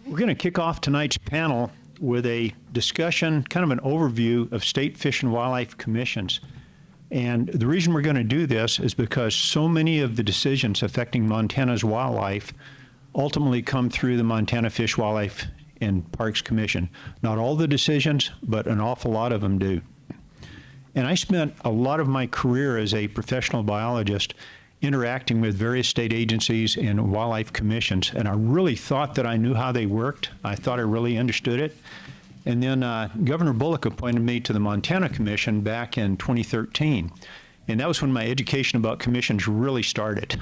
We're going to kick off tonight's panel with a discussion, kind of an overview of state fish and wildlife commissions. And the reason we're going to do this is because so many of the decisions affecting Montana's wildlife ultimately come through the Montana Fish, Wildlife, and Parks Commission. Not all the decisions, but an awful lot of them do. And I spent a lot of my career as a professional biologist interacting with various state agencies and wildlife commissions, and I really thought that I knew how they worked. I thought I really understood it. And then Governor Bullock appointed me to the Montana Commission back in 2013. And that was when my education about commissions really started.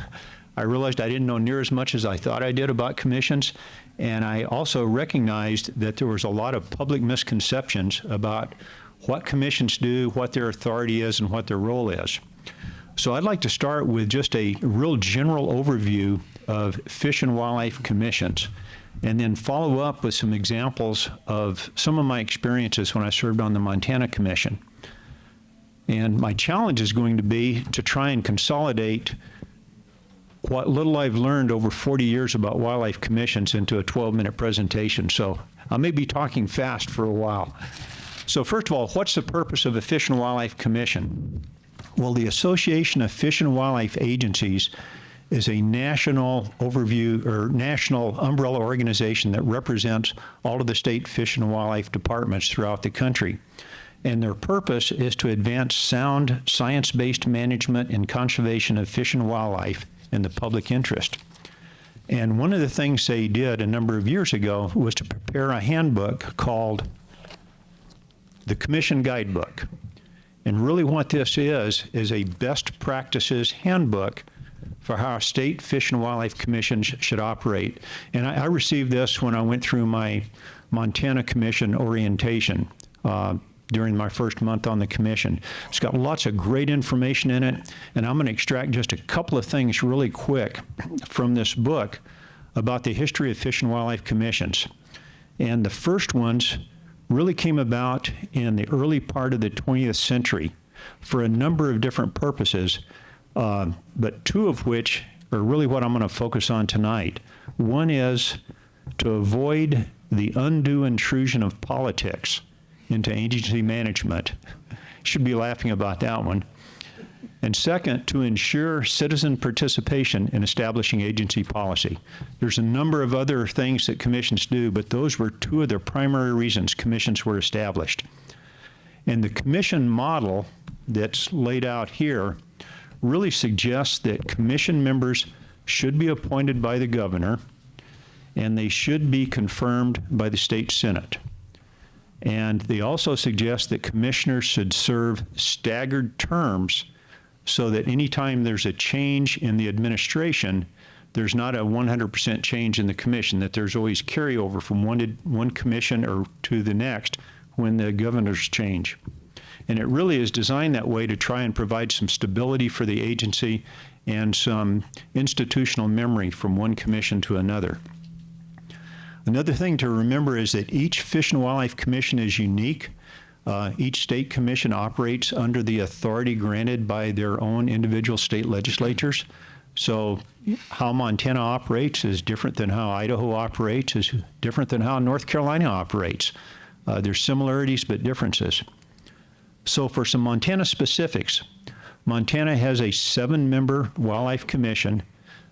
I realized I didn't know near as much as I thought I did about commissions, and I also recognized that there was a lot of public misconceptions about what commissions do, what their authority is, and what their role is. So I'd like to start with just a real general overview of fish and wildlife commissions, and then follow up with some examples of some of my experiences when I served on the Montana Commission. And my challenge is going to be to try and consolidate what little I've learned over 40 years about wildlife commissions into a 12-minute presentation. So I may be talking fast for a while. So first of all, what's the purpose of a Fish and Wildlife Commission? Well, the Association of Fish and Wildlife Agencies is a national overview or national umbrella organization that represents all of the state fish and wildlife departments throughout the country. And their purpose is to advance sound, science-based management and conservation of fish and wildlife in the public interest. And one of the things they did a number of years ago was to prepare a handbook called the Commission Guidebook. And really what this is a best practices handbook for how state fish and wildlife commissions should operate. And I received this when I went through my Montana Commission orientation during my first month on the commission. It's got lots of great information in it, and I'm going to extract just a couple of things really quick from this book about the history of fish and wildlife commissions. And the first ones really came about in the early part of the 20th century for a number of different purposes, but two of which are really what I'm going to focus on tonight. One is to avoid the undue intrusion of politics into agency management. Should be laughing about that one. And second, to ensure citizen participation in establishing agency policy. There's a number of other things that commissions do, but those were two of the primary reasons commissions were established. And the commission model that's laid out here really suggests that commission members should be appointed by the governor, and they should be confirmed by the state senate. And they also suggest that commissioners should serve staggered terms so that anytime there's a change in the administration, there's not a 100% change in the commission, that there's always carryover from one commission or to the next when the governors change. And it really is designed that way to try and provide some stability for the agency and some institutional memory from one commission to another. Another thing to remember is that each Fish and Wildlife Commission is unique. Each state commission operates under the authority granted by their own individual state legislatures. So how Montana operates is different than how Idaho operates, is different than how North Carolina operates. There's similarities but differences. So for some Montana specifics, Montana has a 7-member wildlife commission.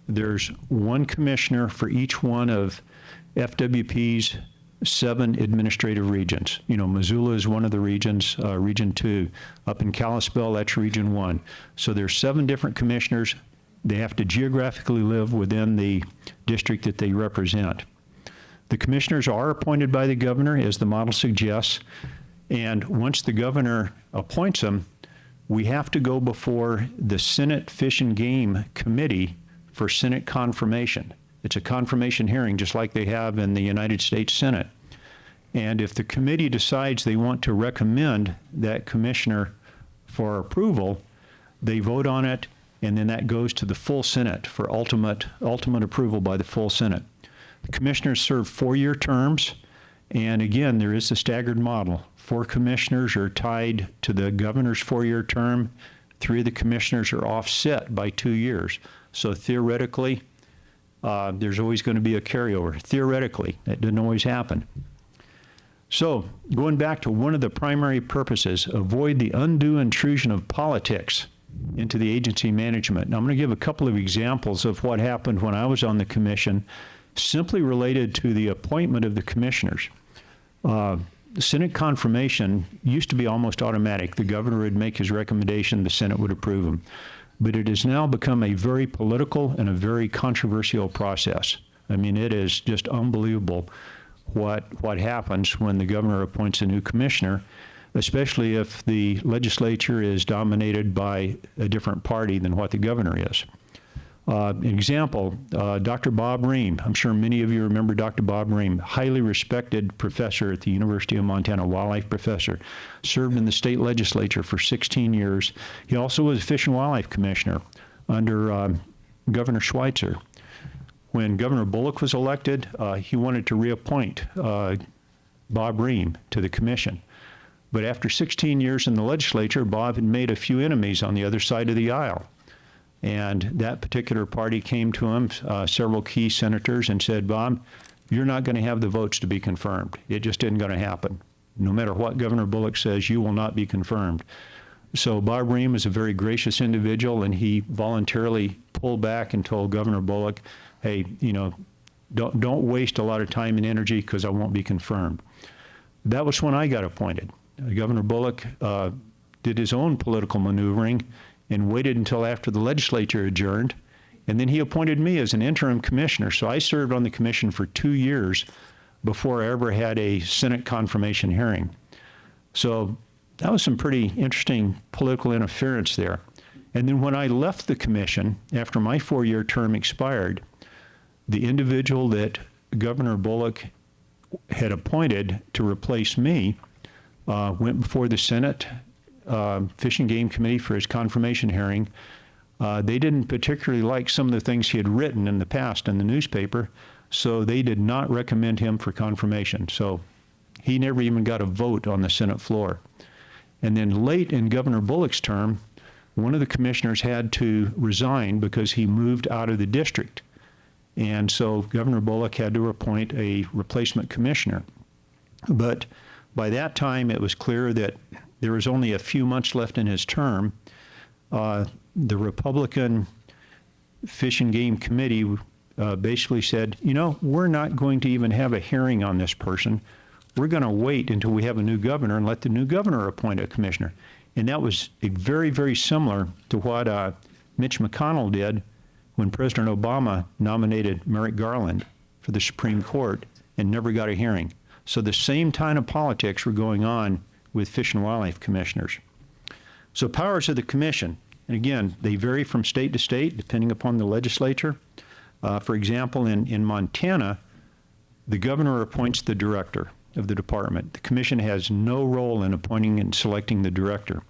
There's one commissioner for each one of FWP's 7 administrative regions. You know, Missoula is one of the regions, Region 2. Up in Kalispell, that's Region 1. So there's 7 different commissioners. They have to geographically live within the district that they represent. The commissioners are appointed by the governor, as the model suggests, and once the governor appoints them, we have to go before the Senate Fish and Game Committee for Senate confirmation. It's a confirmation hearing just like they have in the United States Senate. And if the committee decides they want to recommend that commissioner for approval, they vote on it, and then that goes to the full Senate for ultimate approval by the full Senate. The commissioners serve 4-year terms, and again, there is a staggered model. 4 commissioners are tied to the governor's 4-year term. 3 of the commissioners are offset by 2 years. So theoretically, there's always going to be a carryover. Theoretically, that doesn't always happen. So, going back to one of the primary purposes, avoid the undue intrusion of politics into the agency management. Now, I'm going to give a couple of examples of what happened when I was on the commission, simply related to the appointment of the commissioners. Senate confirmation used to be almost automatic. The governor would make his recommendation, the Senate would approve him. But it has now become a very political and a very controversial process. I mean, it is just unbelievable what happens when the governor appoints a new commissioner, especially if the legislature is dominated by a different party than what the governor is. An example, Dr. Bob Ream. I'm sure many of you remember Dr. Bob Ream, highly respected professor at the University of Montana, wildlife professor, served in the state legislature for 16 years. He also was a Fish and Wildlife Commissioner under Governor Schweitzer. When Governor Bullock was elected, he wanted to reappoint Bob Ream to the commission. But after 16 years in the legislature, Bob had made a few enemies on the other side of the aisle. And that particular party came to him, several key senators, and said, Bob, you're not going to have the votes to be confirmed. It just isn't going to happen. No matter what Governor Bullock says, you will not be confirmed. So Bob Ream is a very gracious individual, and he voluntarily pulled back and told Governor Bullock, hey, you know, don't waste a lot of time and energy because I won't be confirmed. That was when I got appointed. Governor Bullock did his own political maneuvering and waited until after the legislature adjourned, and then he appointed me as an interim commissioner. So I served on the commission for 2 years before I ever had a Senate confirmation hearing. So that was some pretty interesting political interference there. And then when I left the commission, after my 4-year term expired, the individual that Governor Bullock had appointed to replace me went before the Senate Fish and Game Committee for his confirmation hearing. They didn't particularly like some of the things he had written in the past in the newspaper, so they did not recommend him for confirmation. So he never even got a vote on the Senate floor. And then late in Governor Bullock's term, one of the commissioners had to resign because he moved out of the district. And so Governor Bullock had to appoint a replacement commissioner. But by that time, it was clear that there was only a few months left in his term. The Republican Fish and Game Committee basically said, you know, we're not going to even have a hearing on this person. We're going to wait until we have a new governor and let the new governor appoint a commissioner. And that was very, very similar to what Mitch McConnell did when President Obama nominated Merrick Garland for the Supreme Court and never got a hearing. So the same kind of politics were going on with Fish and Wildlife commissioners. So powers of the commission, and again, they vary from state to state depending upon the legislature. For example, in Montana, the governor appoints the director of the department. The commission has no role in appointing and selecting the director.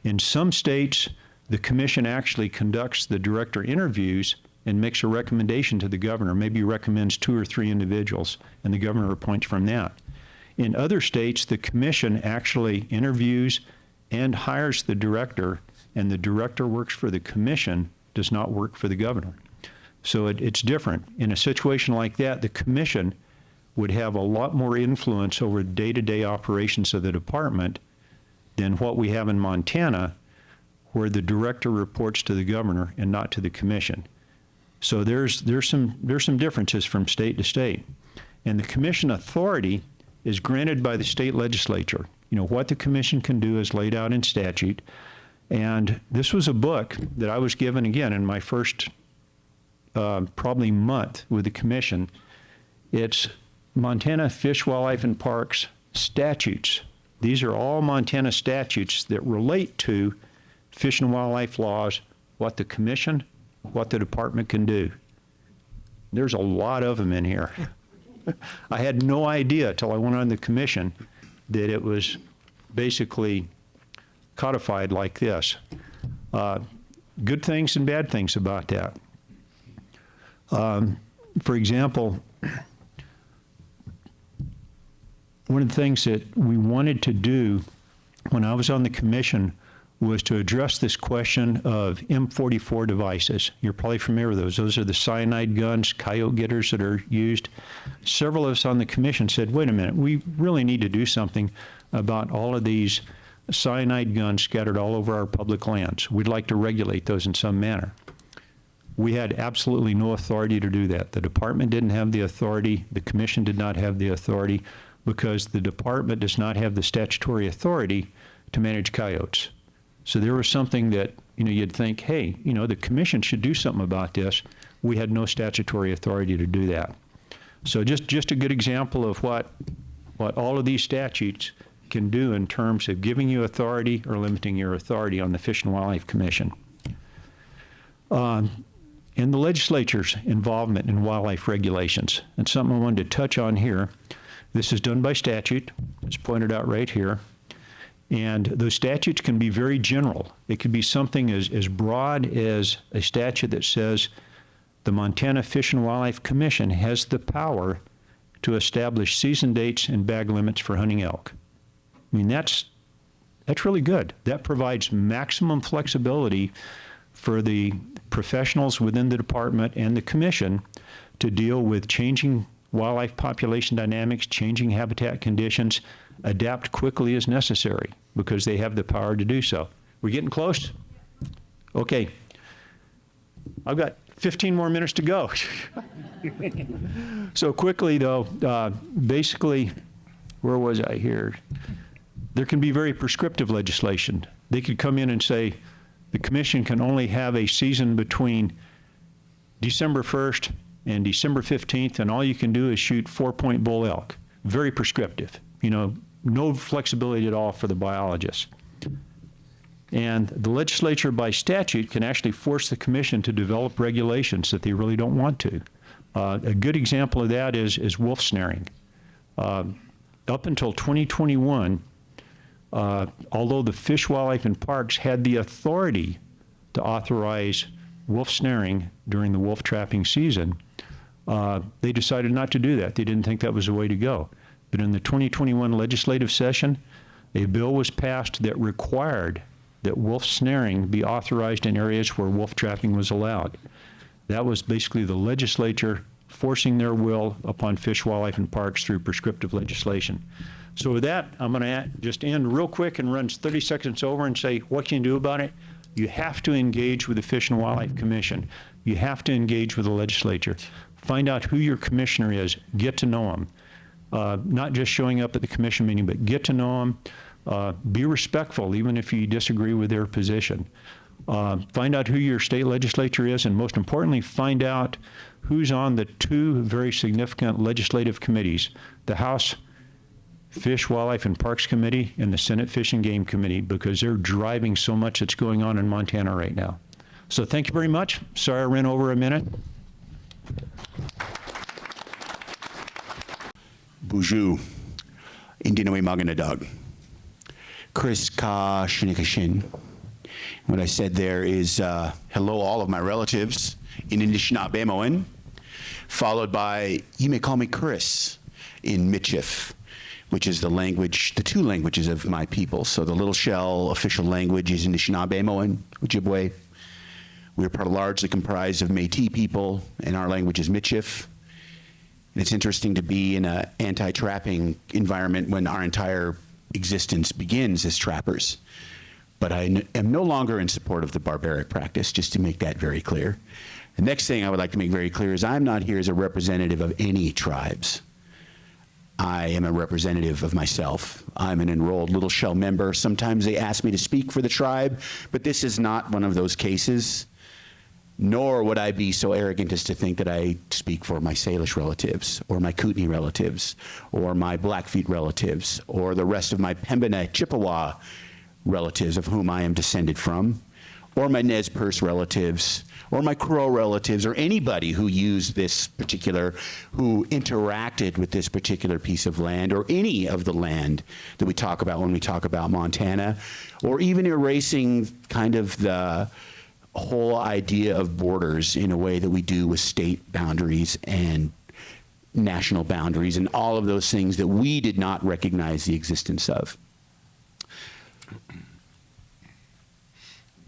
In some states, the commission actually conducts the director interviews and makes a recommendation to the governor, maybe recommends 2 or 3 individuals, and the governor appoints from that. In other states, the commission actually interviews and hires the director, and the director works for the commission, does not work for the governor. So it's different. In a situation like that, the commission would have a lot more influence over day-to-day operations of the department than what we have in Montana, where the director reports to the governor and not to the commission. So there's some differences from state to state. And the commission authority is granted by the state legislature. You know, what the commission can do is laid out in statute. And this was a book that I was given, again, in my first probably month with the commission. It's Montana Fish, Wildlife, and Parks statutes. These are all Montana statutes that relate to fish and wildlife laws, what the commission, what the department can do. There's a lot of them in here. I had no idea till I went on the commission that it was basically codified like this. Good things and bad things about that. For example, one of the things that we wanted to do when I was on the commission was to address this question of M44 devices. You're probably familiar with those. Those are the cyanide guns, coyote getters that are used. Several of us on the commission said, wait a minute, we really need to do something about all of these cyanide guns scattered all over our public lands. We'd like to regulate those in some manner. We had absolutely no authority to do that. The department didn't have the authority. The commission did not have the authority because the department does not have the statutory authority to manage coyotes. So there was something that, you'd think, hey, the commission should do something about this. We had no statutory authority to do that. So just a good example of what all of these statutes can do in terms of giving you authority or limiting your authority on the Fish and Wildlife Commission. And the legislature's involvement in wildlife regulations. And something I wanted to touch on here. This is done by statute. It's pointed out right here. And those statutes can be very general. It could be something as broad as a statute that says the Montana Fish and Wildlife Commission has the power to establish season dates and bag limits for hunting elk. I mean, that's really good. That provides maximum flexibility for the professionals within the department and the commission to deal with changing wildlife population dynamics, changing habitat conditions, adapt quickly as necessary because they have the power to do so. We're getting close? Okay. I've got 15 more minutes to go. So quickly, though, basically, where was I here? There can be very prescriptive legislation. They could come in and say, the commission can only have a season between December 1st and December 15th, and all you can do is shoot 4-point bull elk. Very prescriptive. No flexibility at all for the biologists. And the legislature by statute can actually force the commission to develop regulations that they really don't want to. A good example of that is wolf snaring. Up until 2021, although the Fish, Wildlife, and Parks had the authority to authorize wolf snaring during the wolf trapping season, they decided not to do that. They didn't think that was the way to go. But in the 2021 legislative session, a bill was passed that required that wolf snaring be authorized in areas where wolf trapping was allowed. That was basically the legislature forcing their will upon Fish, Wildlife, and Parks through prescriptive legislation. So with that, I'm going to just end real quick and run 30 seconds over and say, what can you do about it? You have to engage with the Fish and Wildlife Commission. You have to engage with the legislature. Find out who your commissioner is. Get to know them. Not just showing up at the commission meeting, but get to know them. Be respectful, even if you disagree with their position. Find out who your state legislature is, and most importantly, find out who's on the two very significant legislative committees, the House Fish, Wildlife, and Parks Committee and the Senate Fish and Game Committee, because they're driving so much that's going on in Montana right now. So thank you very much. Sorry I ran over a minute. Buju, Indinoe Maganadog, Chris Ka Shinikashin. What I said there is hello, all of my relatives in Anishinaabemoan, followed by you may call me Chris in Michif, which is the language, the two languages of my people. So the Little Shell official language is Anishinaabemoan, Ojibwe. We're largely comprised of Métis people, and our language is Michif. And it's interesting to be in an anti-trapping environment when our entire existence begins as trappers. But I am no longer in support of the barbaric practice, just to make that very clear. The next thing I would like to make very clear is I'm not here as a representative of any tribes. I am a representative of myself. I'm an enrolled Little Shell member. Sometimes they ask me to speak for the tribe, but this is not one of those cases. Nor would I be so arrogant as to think that I speak for my Salish relatives, or my Kootenai relatives, or my Blackfeet relatives, or the rest of my Pembina Chippewa relatives of whom I am descended from, or my Nez Perce relatives, or my Crow relatives, or anybody who used this particular, who interacted with this particular piece of land, or any of the land that we talk about when we talk about Montana, or even erasing kind of the whole idea of borders in a way that we do with state boundaries and national boundaries and all of those things that we did not recognize the existence of.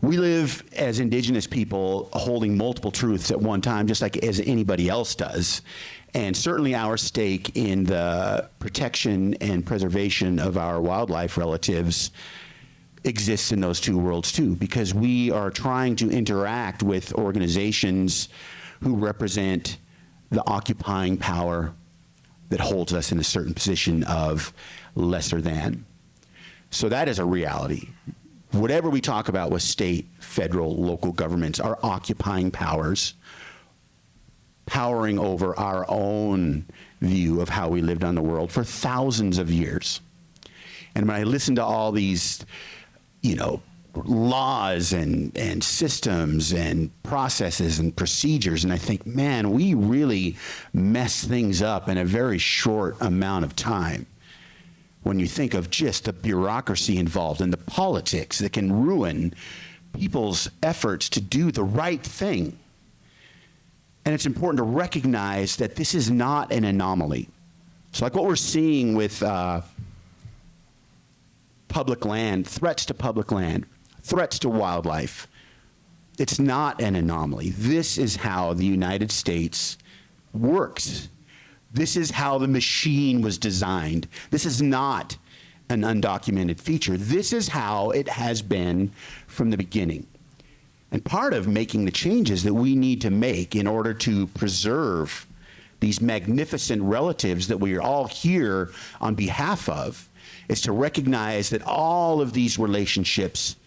We live as indigenous people holding multiple truths at one time, just like as anybody else does. And certainly our stake in the protection and preservation of our wildlife relatives exists in those two worlds too, because we are trying to interact with organizations who represent the occupying power that holds us in a certain position of lesser than. So that is a reality. Whatever we talk about with state, federal, local governments are occupying powers, powering over our own view of how we lived on the world for thousands of years. And when I listen to all these, laws and systems and processes and procedures, and I think, man, we really mess things up in a very short amount of time. When you think of just the bureaucracy involved and the politics that can ruin people's efforts to do the right thing. And it's important to recognize that this is not an anomaly. So like what we're seeing with public land, threats to public land, threats to wildlife, it's not an anomaly. This is how the United States works. This is how the machine was designed. This is not an undocumented feature. This is how it has been from the beginning. And part of making the changes that we need to make in order to preserve these magnificent relatives that we are all here on behalf of is to recognize that all of these relationships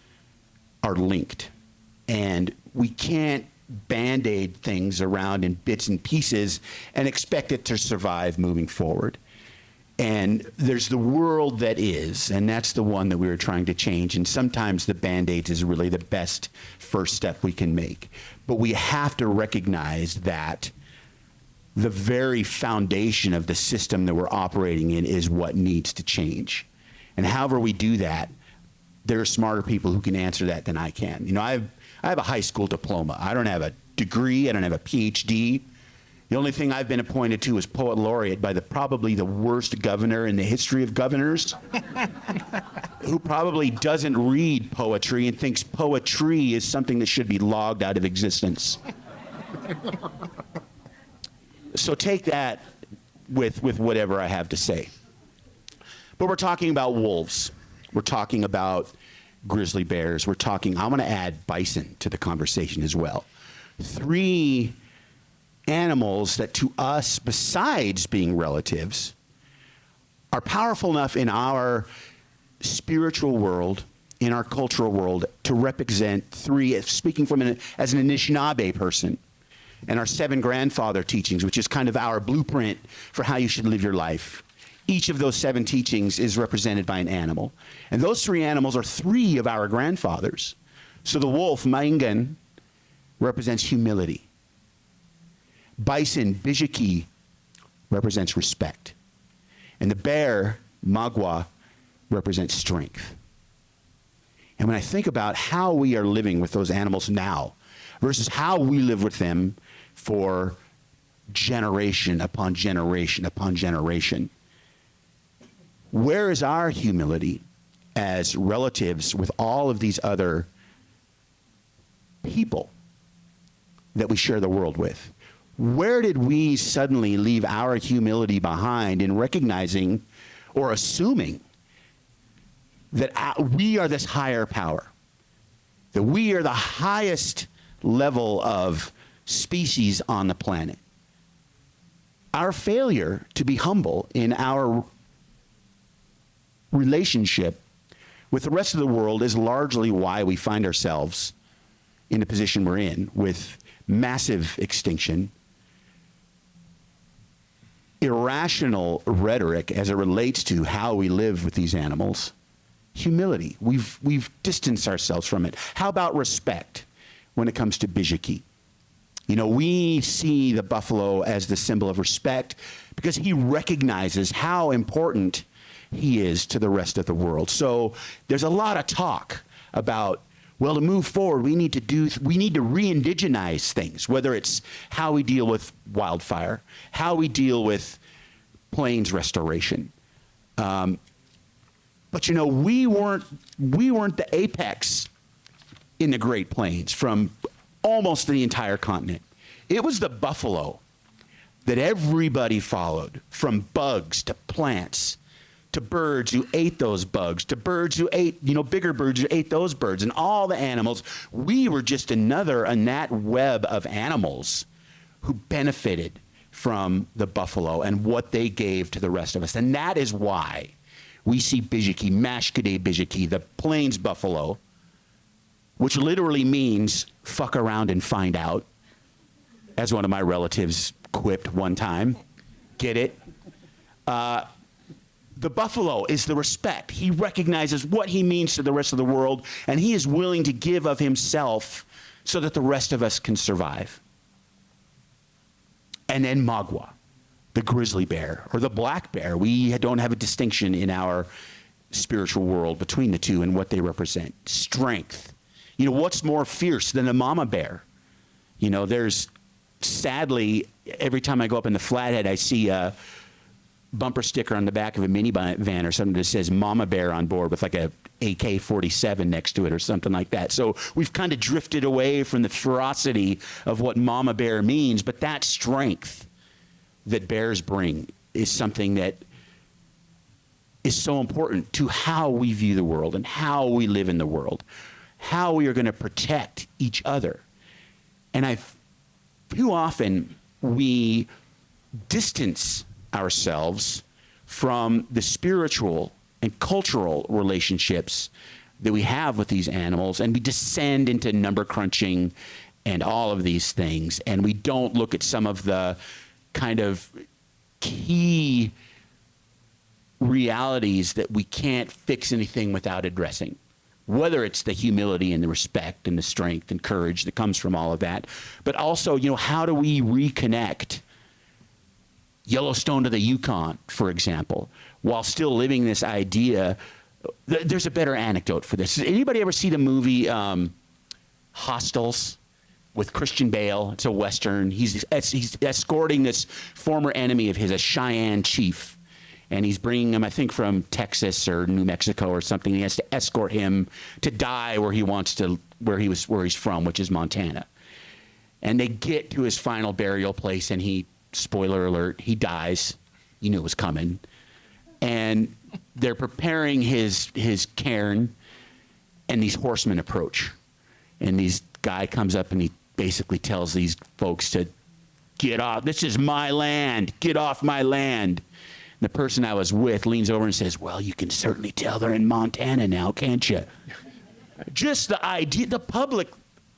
are linked. And we can't Band-Aid things around in bits and pieces and expect it to survive moving forward. And there's the world that is, and that's the one that we were trying to change. And sometimes the Band-Aid is really the best first step we can make. But we have to recognize that the very foundation of the system that we're operating in is what needs to change. And however we do that, there are smarter people who can answer that than I can. I have a high school diploma. I don't have a degree. I don't have a PhD. The only thing I've been appointed to is poet laureate by probably the worst governor in the history of governors, who probably doesn't read poetry and thinks poetry is something that should be logged out of existence. So take that with whatever I have to say. But we're talking about wolves. We're talking about grizzly bears. I'm going to add bison to the conversation as well. 3 animals that to us, besides being relatives, are powerful enough in our spiritual world, in our cultural world, to represent 3, speaking from as an Anishinaabe person, and our 7 grandfather teachings, which is kind of our blueprint for how you should live your life. Each of those 7 teachings is represented by an animal. And those 3 animals are 3 of our grandfathers. So the wolf, Maingan, represents humility. Bison, Bijiki, represents respect. And the bear, Magua, represents strength. And when I think about how we are living with those animals now versus how we live with them for generation upon generation upon generation, where is our humility as relatives with all of these other people that we share the world with? Where did we suddenly leave our humility behind in recognizing or assuming that we are this higher power, that we are the highest level of species on the planet? Our failure to be humble in our relationship with the rest of the world is largely why we find ourselves in the position we're in, with massive extinction, irrational rhetoric as it relates to how we live with these animals, humility. We've distanced ourselves from it. How about respect when it comes to Bijiki? We see the buffalo as the symbol of respect because he recognizes how important he is to the rest of the world. So there's a lot of talk about, well, to move forward, we need to re-indigenize things, whether it's how we deal with wildfire, how we deal with plains restoration. But we weren't the apex in the Great Plains from almost the entire continent. It was the buffalo that everybody followed, from bugs to plants to birds who ate those bugs, to birds who ate, bigger birds who ate those birds, and all the animals. We were just another in that web of animals who benefited from the buffalo and what they gave to the rest of us. And that is why we see bijiki, Mashkade bijiki, the plains buffalo, which literally means fuck around and find out, as one of my relatives quipped one time. Get it? The buffalo is the respect. He recognizes what he means to the rest of the world, and he is willing to give of himself so that the rest of us can survive. And then Magua, the grizzly bear, or the black bear. We don't have a distinction in our spiritual world between the two and what they represent. Strength. What's more fierce than a mama bear? There's, sadly, every time I go up in the Flathead, I see a bumper sticker on the back of a minivan or something that says Mama Bear on board with like a AK-47 next to it or something like that. So we've kind of drifted away from the ferocity of what Mama Bear means, but that strength that bears bring is something that is so important to how we view the world and how we live in the world, how we are going to protect each other. And too often we distance ourselves from the spiritual and cultural relationships that we have with these animals, and we descend into number crunching and all of these things, and we don't look at some of the kind of key realities that we can't fix anything without addressing, whether it's the humility and the respect and the strength and courage that comes from all of that, but also, how do we reconnect Yellowstone to the Yukon, for example, while still living this idea? There's a better anecdote for this. Anybody ever see the movie Hostiles with Christian Bale? It's a Western. He's escorting this former enemy of his, a Cheyenne chief, and he's bringing him, I think, from Texas or New Mexico or something. He has to escort him to die where he's from, which is Montana. And they get to his final burial place, and spoiler alert, he dies. You knew it was coming. And they're preparing his cairn, and these horsemen approach. And this guy comes up and he basically tells these folks to get off. This is my land. Get off my land. And the person I was with leans over and says, well, you can certainly tell they're in Montana now, can't you? Just the idea, the public,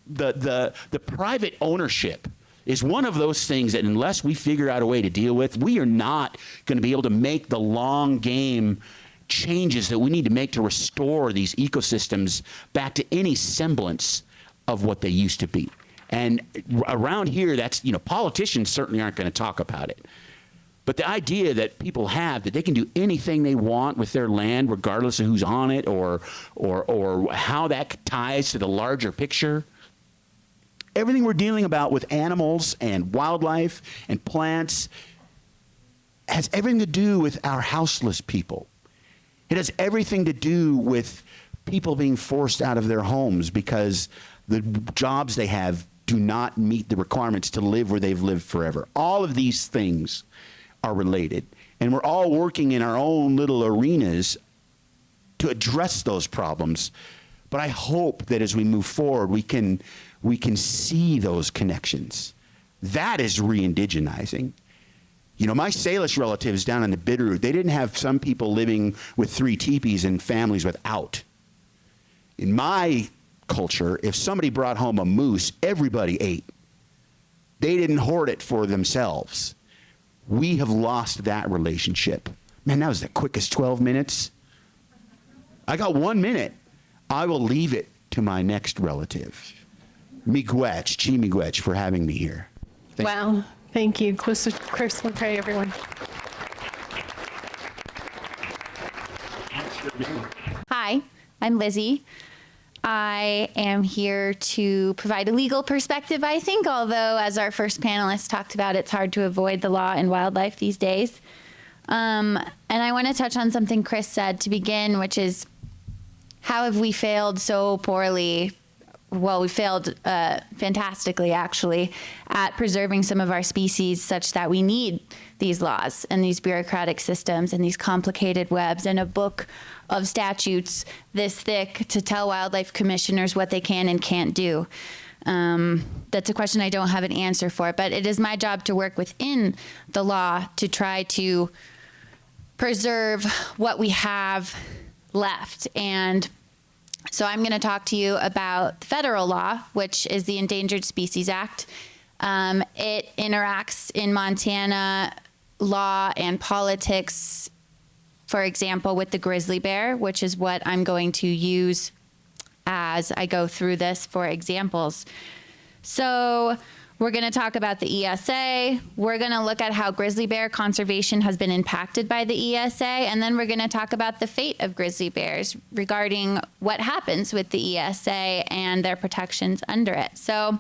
the private ownership is one of those things that unless we figure out a way to deal with, we are not going to be able to make the long game changes that we need to make to restore these ecosystems back to any semblance of what they used to be. And around here, that's, politicians certainly aren't going to talk about it. But the idea that people have that they can do anything they want with their land, regardless of who's on it or how that ties to the larger picture. Everything we're dealing about with animals and wildlife and plants has everything to do with our houseless people. It has everything to do with people being forced out of their homes because the jobs they have do not meet the requirements to live where they've lived forever. All of these things are related, and we're all working in our own little arenas to address those problems. But I hope that as we move forward, we can see those connections. That is re-indigenizing. My Salish relatives down in the Bitterroot, they didn't have some people living with 3 teepees and families without. In my culture, if somebody brought home a moose, everybody ate. They didn't hoard it for themselves. We have lost that relationship. Man, that was the quickest 12 minutes. I got 1 minute. I will leave it to my next relative. Miigwech, Chi Miigwech, for having me here. Wow. Thank you. Chris Lecrae, everyone. Hi, I'm Lizzy. I am here to provide a legal perspective, I think, although as our first panelist talked about, it's hard to avoid the law and wildlife these days. And I want to touch on something Chris said to begin, which is how have we failed so poorly we failed fantastically, actually, at preserving some of our species such that we need these laws and these bureaucratic systems and these complicated webs and a book of statutes this thick to tell wildlife commissioners what they can and can't do. That's a question I don't have an answer for, but it is my job to work within the law to try to preserve what we have left. And so I'm going to talk to you about the federal law, which is the Endangered Species Act. It interacts in Montana law and politics, for example, with the grizzly bear, which is what I'm going to use as I go through this for examples. So we're going to talk about the ESA. We're going to look at how grizzly bear conservation has been impacted by the ESA. And then we're going to talk about the fate of grizzly bears regarding what happens with the ESA and their protections under it. So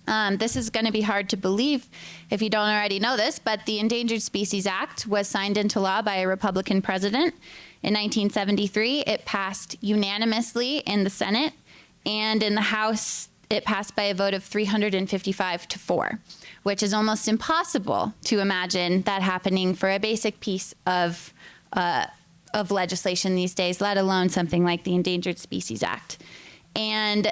this is going to be hard to believe if you don't already know this, but the Endangered Species Act was signed into law by a Republican president in 1973. It passed unanimously in the Senate, and in the House, it passed by a vote of 355 to 4, which is almost impossible to imagine that happening for a basic piece of legislation these days, let alone something like the Endangered Species Act. And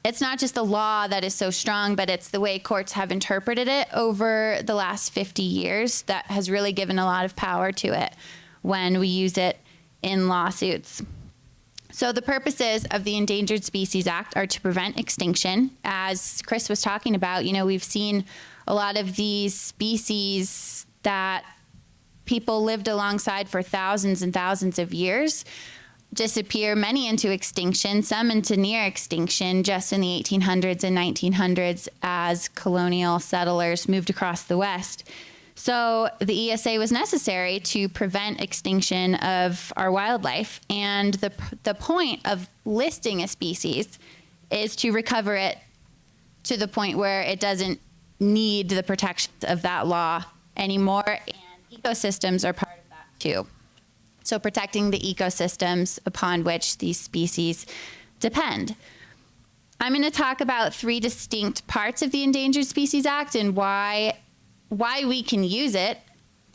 it's not just the law that is so strong, but it's the way courts have interpreted it over the last 50 years that has really given a lot of power to it when we use it in lawsuits. So the purposes of the Endangered Species Act are to prevent extinction. As Chris was talking about, we've seen a lot of these species that people lived alongside for thousands and thousands of years disappear, many into extinction, some into near extinction just in the 1800s and 1900s as colonial settlers moved across the West. So the ESA was necessary to prevent extinction of our wildlife. And the point of listing a species is to recover it to the point where it doesn't need the protections of that law anymore. And ecosystems are part of that too. So protecting the ecosystems upon which these species depend. I'm going to talk about 3 distinct parts of the Endangered Species Act and why we can use it,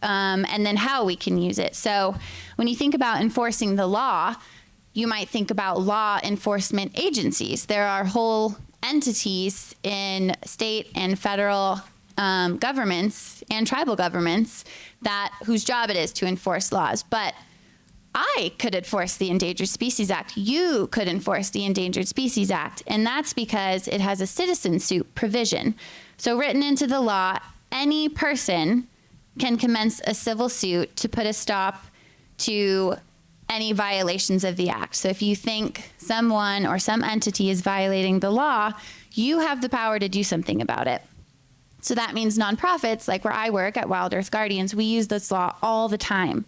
and then how we can use it. So when you think about enforcing the law, you might think about law enforcement agencies. There are whole entities in state and federal governments and tribal governments whose job it is to enforce laws. But I could enforce the Endangered Species Act. You could enforce the Endangered Species Act. And that's because it has a citizen suit provision. So written into the law, any person can commence a civil suit to put a stop to any violations of the act. So if you think someone or some entity is violating the law, you have the power to do something about it. So that means nonprofits, like where I work at WildEarth Guardians, we use this law all the time.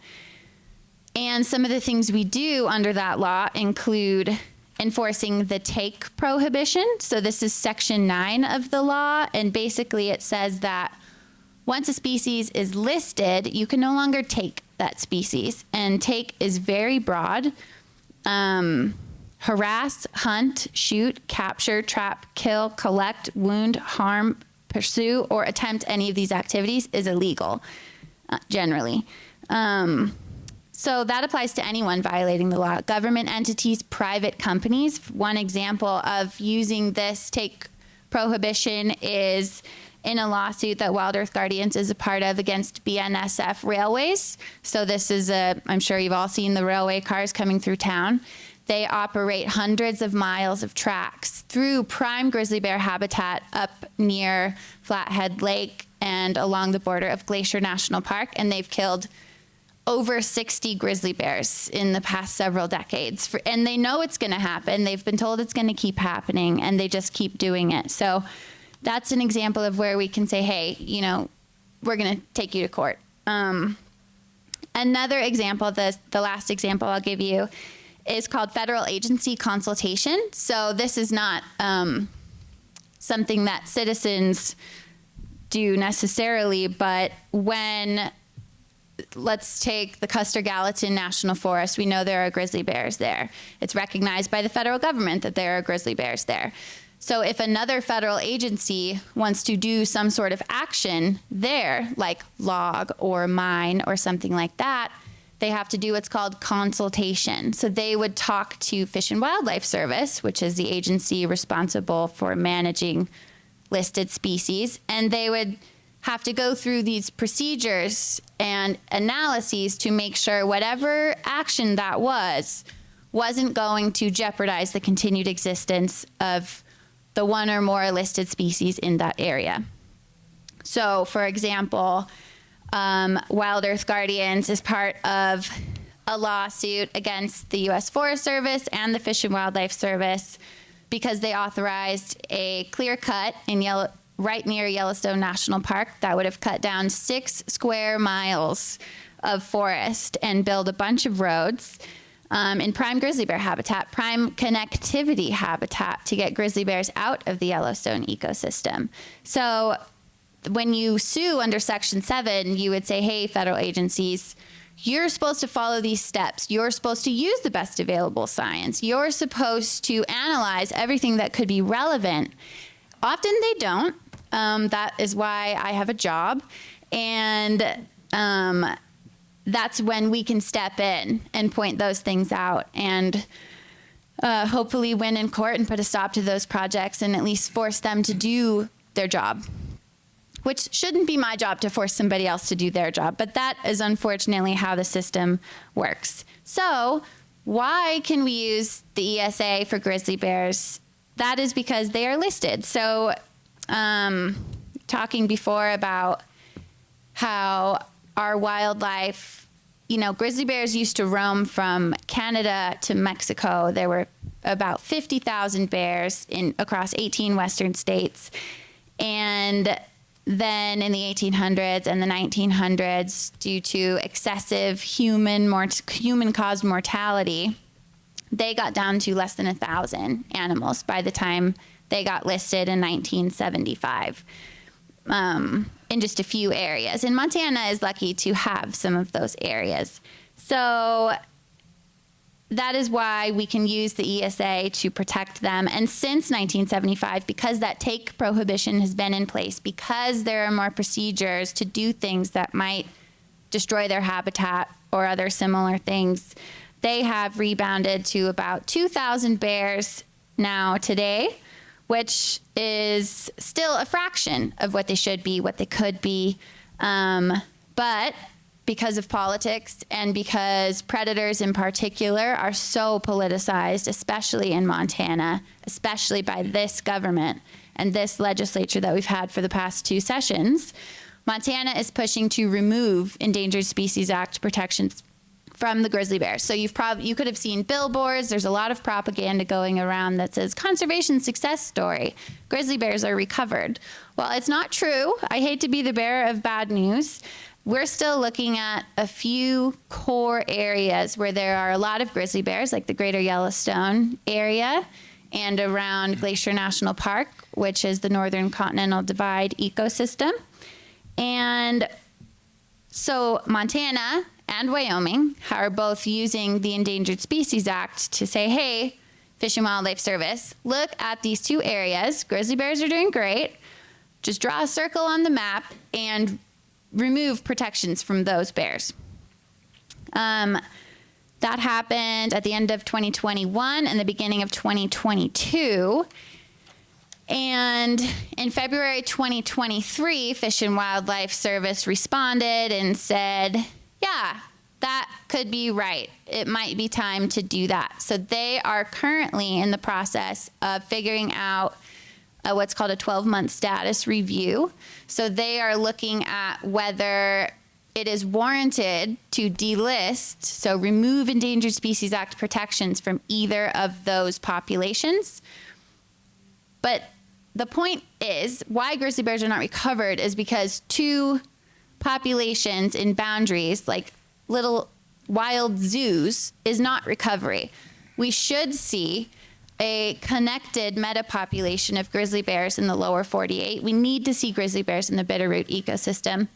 And some of the things we do under that law include enforcing the take prohibition. So this is Section 9 of the law, and basically it says that once a species is listed, you can no longer take that species. And take is very broad. Harass, hunt, shoot, capture, trap, kill, collect, wound, harm, pursue, or attempt any of these activities is illegal, generally. So that applies to anyone violating the law. Government entities, private companies. One example of using this take prohibition is in a lawsuit that WildEarth Guardians is a part of against BNSF Railways. So this is I'm sure you've all seen the railway cars coming through town. They operate hundreds of miles of tracks through prime grizzly bear habitat up near Flathead Lake and along the border of Glacier National Park. And they've killed over 60 grizzly bears in the past several decades. And they know it's going to happen. They've been told it's going to keep happening, and they just keep doing it. So that's an example of where we can say, hey, we're going to take you to court. Another example, the last example I'll give you, is called federal agency consultation. So this is not something that citizens do necessarily, but when, let's take the Custer-Gallatin National Forest, we know there are grizzly bears there. It's recognized by the federal government that there are grizzly bears there. So if another federal agency wants to do some sort of action there, like log or mine or something like that, they have to do what's called consultation. So they would talk to Fish and Wildlife Service, which is the agency responsible for managing listed species, and they would have to go through these procedures and analyses to make sure whatever action that wasn't going to jeopardize the continued existence of the one or more listed species in that area. So, for example, WildEarth Guardians is part of a lawsuit against the U.S. Forest Service and the Fish and Wildlife Service because they authorized a clear cut right near Yellowstone National Park that would have cut down 6 square miles of forest and build a bunch of roads in prime grizzly bear habitat, prime connectivity habitat to get grizzly bears out of the Yellowstone ecosystem. So when you sue under Section 7, you would say, hey, federal agencies, you're supposed to follow these steps. You're supposed to use the best available science. You're supposed to analyze everything that could be relevant. Often they don't. That is why I have a job. And that's when we can step in and point those things out and hopefully win in court and put a stop to those projects and at least force them to do their job, which shouldn't be my job to force somebody else to do their job. But that is unfortunately how the system works. So why can we use the ESA for grizzly bears? That is because they are listed. So talking before about how our wildlife, grizzly bears used to roam from Canada to Mexico. There were about 50,000 bears across 18 western states. And then in the 1800s and the 1900s, due to excessive human-caused mortality, they got down to less than 1,000 animals by the time they got listed in 1975. In just a few areas. And Montana is lucky to have some of those areas. So that is why we can use the ESA to protect them. And since 1975, because that take prohibition has been in place, because there are more procedures to do things that might destroy their habitat or other similar things, they have rebounded to about 2,000 bears now today, which is still a fraction of what they should be, what they could be. But because of politics and because predators in particular are so politicized, especially in Montana, especially by this government and this legislature that we've had for the past 2 sessions, Montana is pushing to remove Endangered Species Act protections from the grizzly bears. So you could have seen billboards. There's a lot of propaganda going around that says conservation success story. Grizzly bears are recovered. Well, it's not true. I hate to be the bearer of bad news. We're still looking at a few core areas where there are a lot of grizzly bears, like the greater Yellowstone area and around Glacier National Park, which is the Northern Continental Divide ecosystem. And so Montana and Wyoming are both using the Endangered Species Act to say, hey, Fish and Wildlife Service, look at these 2 areas. Grizzly bears are doing great. Just draw a circle on the map and remove protections from those bears. That happened at the end of 2021 and the beginning of 2022. And in February 2023, Fish and Wildlife Service responded and said, yeah, that could be right. It might be time to do that. So they are currently in the process of figuring out what's called a 12-month status review. So they are looking at whether it is warranted to delist, so remove Endangered Species Act protections from either of those populations. But the point is, why grizzly bears are not recovered is because 2 populations in boundaries, like little wild zoos, is not recovery. We should see a connected metapopulation of grizzly bears in the lower 48. We need to see grizzly bears in the Bitterroot ecosystem.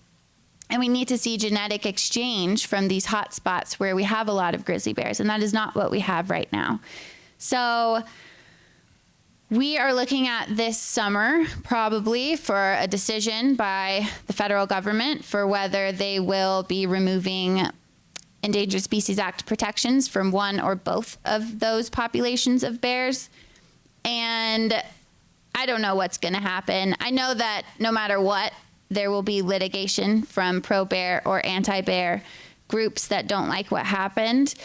And we need to see genetic exchange from these hot spots where we have a lot of grizzly bears. And that is not what we have right now. So We are looking at this summer probably for a decision by the federal government for whether they will be removing Endangered Species Act protections from one or both of those populations of bears. And I don't know what's going to happen. I know that no matter what, there will be litigation from pro-bear or anti-bear groups that don't like what happened.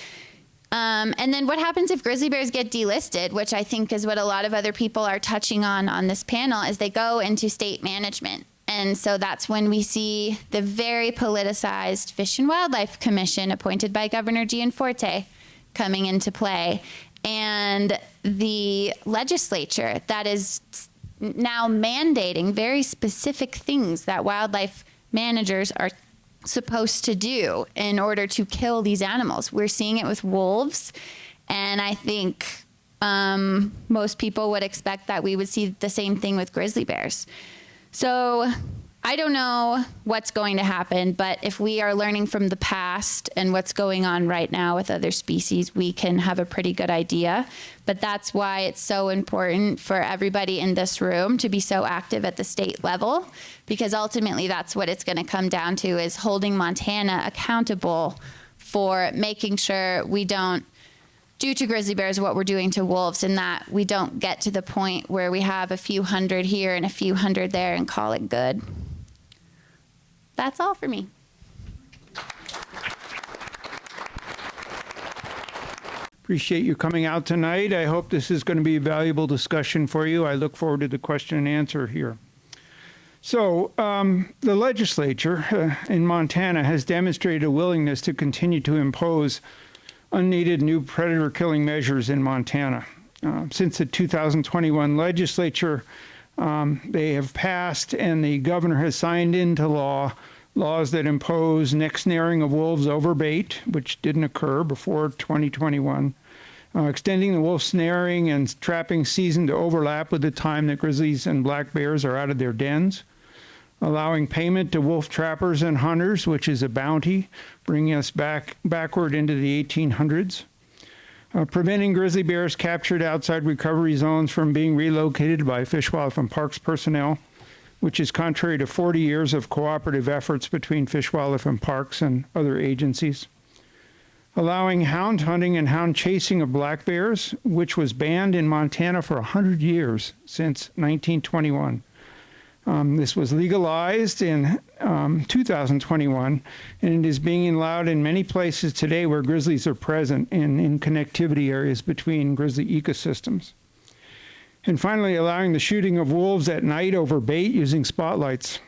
And then what happens if grizzly bears get delisted, which I think is what a lot of other people are touching on this panel, is they go into state management. And so that's when we see the very politicized Fish and Wildlife Commission appointed by Governor Gianforte coming into play. And the legislature that is now mandating very specific things that wildlife managers are supposed to do in order to kill these animals. We're seeing it with wolves, and I think most people would expect that we would see the same thing with grizzly bears. So I don't know what's going to happen, but if we are learning from the past and what's going on right now with other species, we can have a pretty good idea. But that's why it's so important for everybody in this room to be so active at the state level, because ultimately that's what it's going to come down to, is holding Montana accountable for making sure we don't do to grizzly bears what we're doing to wolves, and that we don't get to the point where we have a few hundred here and a few hundred there and call it good. That's all for me. Appreciate you coming out tonight. I hope this is going to be a valuable discussion for you. I look forward to the question and answer here. So the legislature in Montana has demonstrated a willingness to continue to impose unneeded new predator killing measures in Montana. Since the 2021 legislature, they have passed and the governor has signed into law laws that impose neck snaring of wolves over bait, which didn't occur before 2021, extending the wolf snaring and trapping season to overlap with the time that grizzlies and black bears are out of their dens, allowing payment to wolf trappers and hunters, which is a bounty, bringing us backward into the 1800s, preventing grizzly bears captured outside recovery zones from being relocated by Fish, Wildlife, and Parks personnel, which is contrary to 40 years of cooperative efforts between Fish, Wildlife, and Parks and other agencies, allowing hound hunting and hound chasing of black bears, which was banned in Montana for 100 years since 1921. This was legalized in 2021, and it is being allowed in many places today where grizzlies are present in connectivity areas between grizzly ecosystems. And finally, allowing the shooting of wolves at night over bait using spotlights.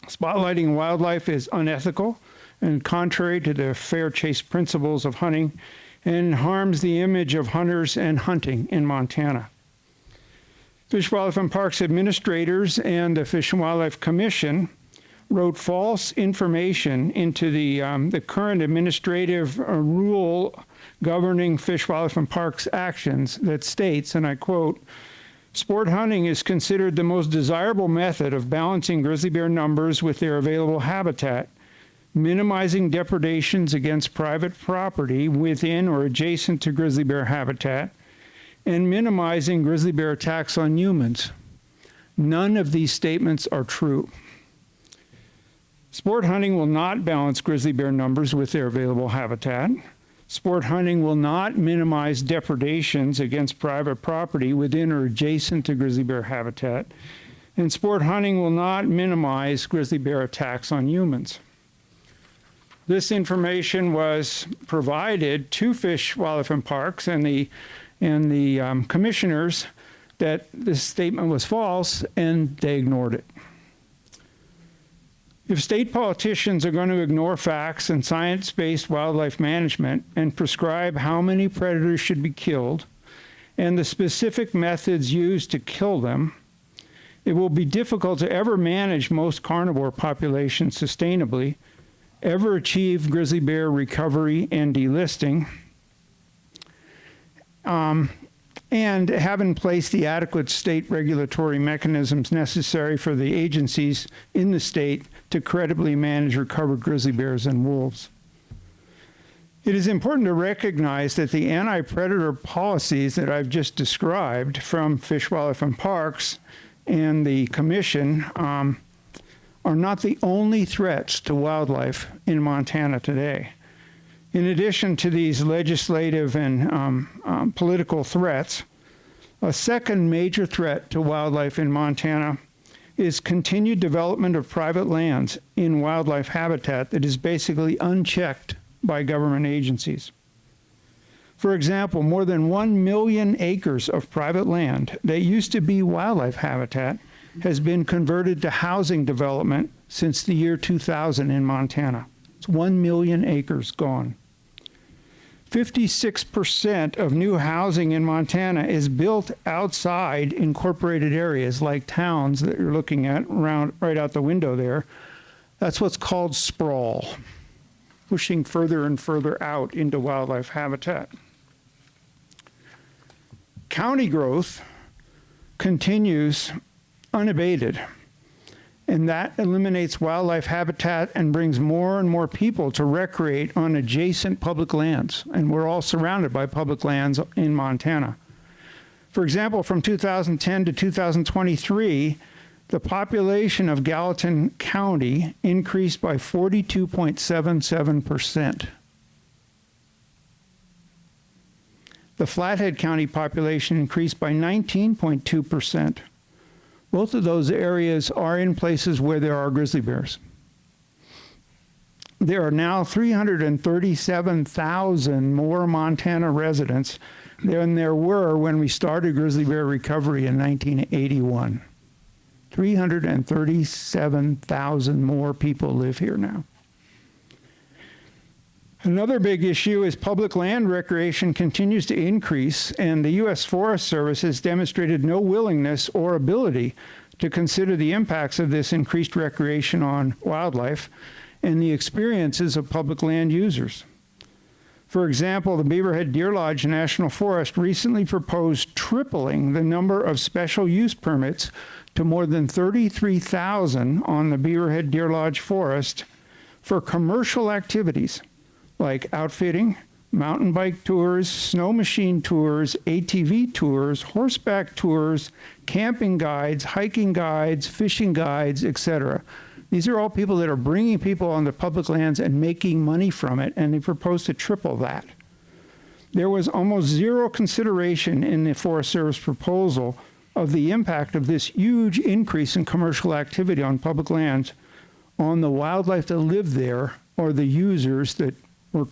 Spotlighting wildlife is unethical and contrary to the fair chase principles of hunting, and harms the image of hunters and hunting in Montana. Fish, Wildlife, and Parks administrators and the Fish and Wildlife Commission wrote false information into the current administrative rule governing Fish, Wildlife, and Parks actions that states, and I quote, "Sport hunting is considered the most desirable method of balancing grizzly bear numbers with their available habitat, minimizing depredations against private property within or adjacent to grizzly bear habitat, and minimizing grizzly bear attacks on humans." None of these statements are true. Sport hunting will not balance grizzly bear numbers with their available habitat. Sport hunting will not minimize depredations against private property within or adjacent to grizzly bear habitat. And sport hunting will not minimize grizzly bear attacks on humans. This information was provided to Fish, Wildlife, and Parks and the commissioners that this statement was false, and they ignored it. If state politicians are going to ignore facts and science-based wildlife management and prescribe how many predators should be killed and the specific methods used to kill them, it will be difficult to ever manage most carnivore populations sustainably, ever achieve grizzly bear recovery and delisting, and have in place the adequate state regulatory mechanisms necessary for the agencies in the state to credibly manage recovered grizzly bears and wolves. It is important to recognize that the anti-predator policies that I've just described from Fish, Wildlife, and Parks and the Commission are not the only threats to wildlife in Montana today. In addition to these legislative and political threats, a second major threat to wildlife in Montana is continued development of private lands in wildlife habitat that is basically unchecked by government agencies. For example, more than 1 million acres of private land that used to be wildlife habitat has been converted to housing development since the year 2000 in Montana. It's 1 million acres gone. 56% of new housing in Montana is built outside incorporated areas like towns that you're looking at around right out the window there. That's what's called sprawl, pushing further and further out into wildlife habitat. County growth continues unabated, and that eliminates wildlife habitat and brings more and more people to recreate on adjacent public lands, and we're all surrounded by public lands in Montana. For example, from 2010 to 2023, the population of Gallatin County increased by 42.77%. The Flathead County population increased by 19.2%. Both of those areas are in places where there are grizzly bears. There are now 337,000 more Montana residents than there were when we started grizzly bear recovery in 1981. 337,000 more people live here now. Another big issue is public land recreation continues to increase, and the U.S. Forest Service has demonstrated no willingness or ability to consider the impacts of this increased recreation on wildlife and the experiences of public land users. For example, the Beaverhead Deer Lodge National Forest recently proposed tripling the number of special use permits to more than 33,000 on the Beaverhead Deer Lodge Forest for commercial activities like outfitting, mountain bike tours, snow machine tours, ATV tours, horseback tours, camping guides, hiking guides, fishing guides, etc. These are all people that are bringing people on the public lands and making money from it, and they propose to triple that. There was almost zero consideration in the Forest Service proposal of the impact of this huge increase in commercial activity on public lands on the wildlife that live there or the users that were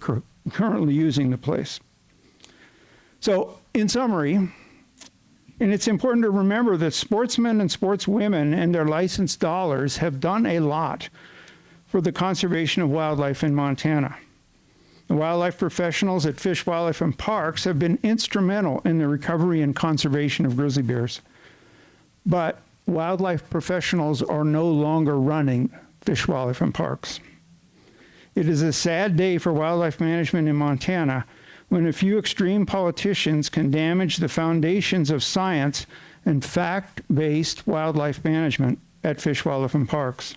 currently using the place. So, in summary, and it's important to remember that sportsmen and sportswomen and their licensed dollars have done a lot for the conservation of wildlife in Montana. The wildlife professionals at Fish, Wildlife, and Parks have been instrumental in the recovery and conservation of grizzly bears. But wildlife professionals are no longer running Fish, Wildlife, and Parks. It is a sad day for wildlife management in Montana when a few extreme politicians can damage the foundations of science and fact-based wildlife management at Fish, Wildlife, and Parks.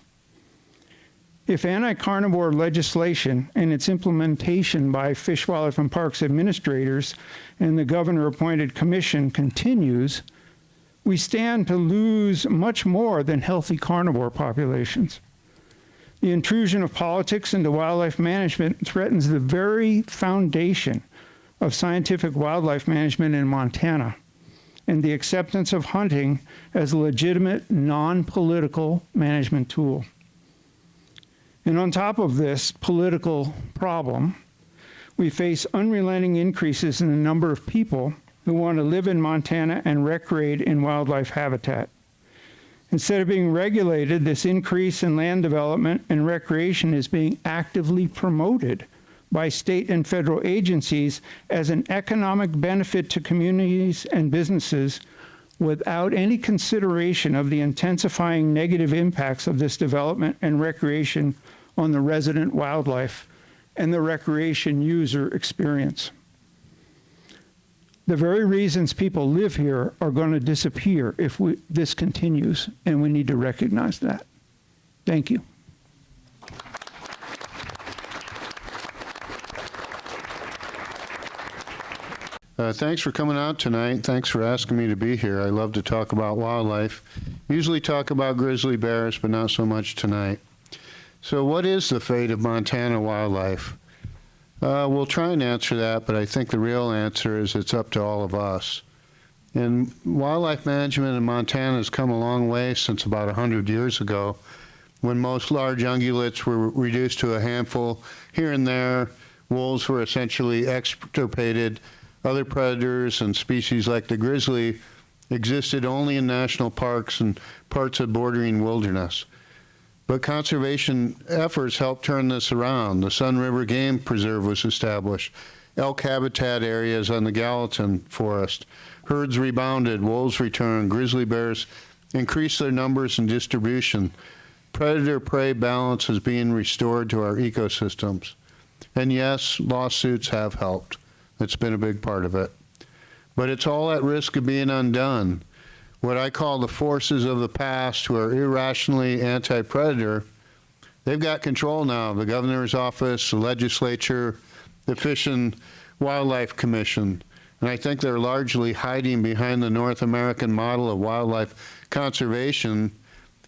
If anti-carnivore legislation and its implementation by Fish, Wildlife, and Parks administrators and the governor-appointed commission continues, we stand to lose much more than healthy carnivore populations. The intrusion of politics into wildlife management threatens the very foundation of scientific wildlife management in Montana and the acceptance of hunting as a legitimate, non-political management tool. And on top of this political problem, we face unrelenting increases in the number of people who want to live in Montana and recreate in wildlife habitat. Instead of being regulated, this increase in land development and recreation is being actively promoted by state and federal agencies as an economic benefit to communities and businesses without any consideration of the intensifying negative impacts of this development and recreation on the resident wildlife and the recreation user experience. The very reasons people live here are going to disappear if this continues, and we need to recognize that. Thank you. Thanks for coming out tonight. Thanks for asking me to be here. I love to talk about wildlife. Usually talk about grizzly bears, but not so much tonight. So what is the fate of Montana wildlife? We'll try and answer that, but I think the real answer is it's up to all of us. And wildlife management in Montana has come a long way since about 100 years ago, when most large ungulates were reduced to a handful here and there. Wolves were essentially extirpated. Other predators and species like the grizzly existed only in national parks and parts of bordering wilderness. But conservation efforts helped turn this around. The Sun River Game Preserve was established. Elk habitat areas on the Gallatin Forest. Herds rebounded, wolves returned, grizzly bears increased their numbers and distribution. Predator-prey balance is being restored to our ecosystems. And yes, lawsuits have helped. It's been a big part of it. But it's all at risk of being undone. What I call the forces of the past, who are irrationally anti-predator, they've got control now. The governor's office, the legislature, the Fish and Wildlife Commission. And I think they're largely hiding behind the North American model of wildlife conservation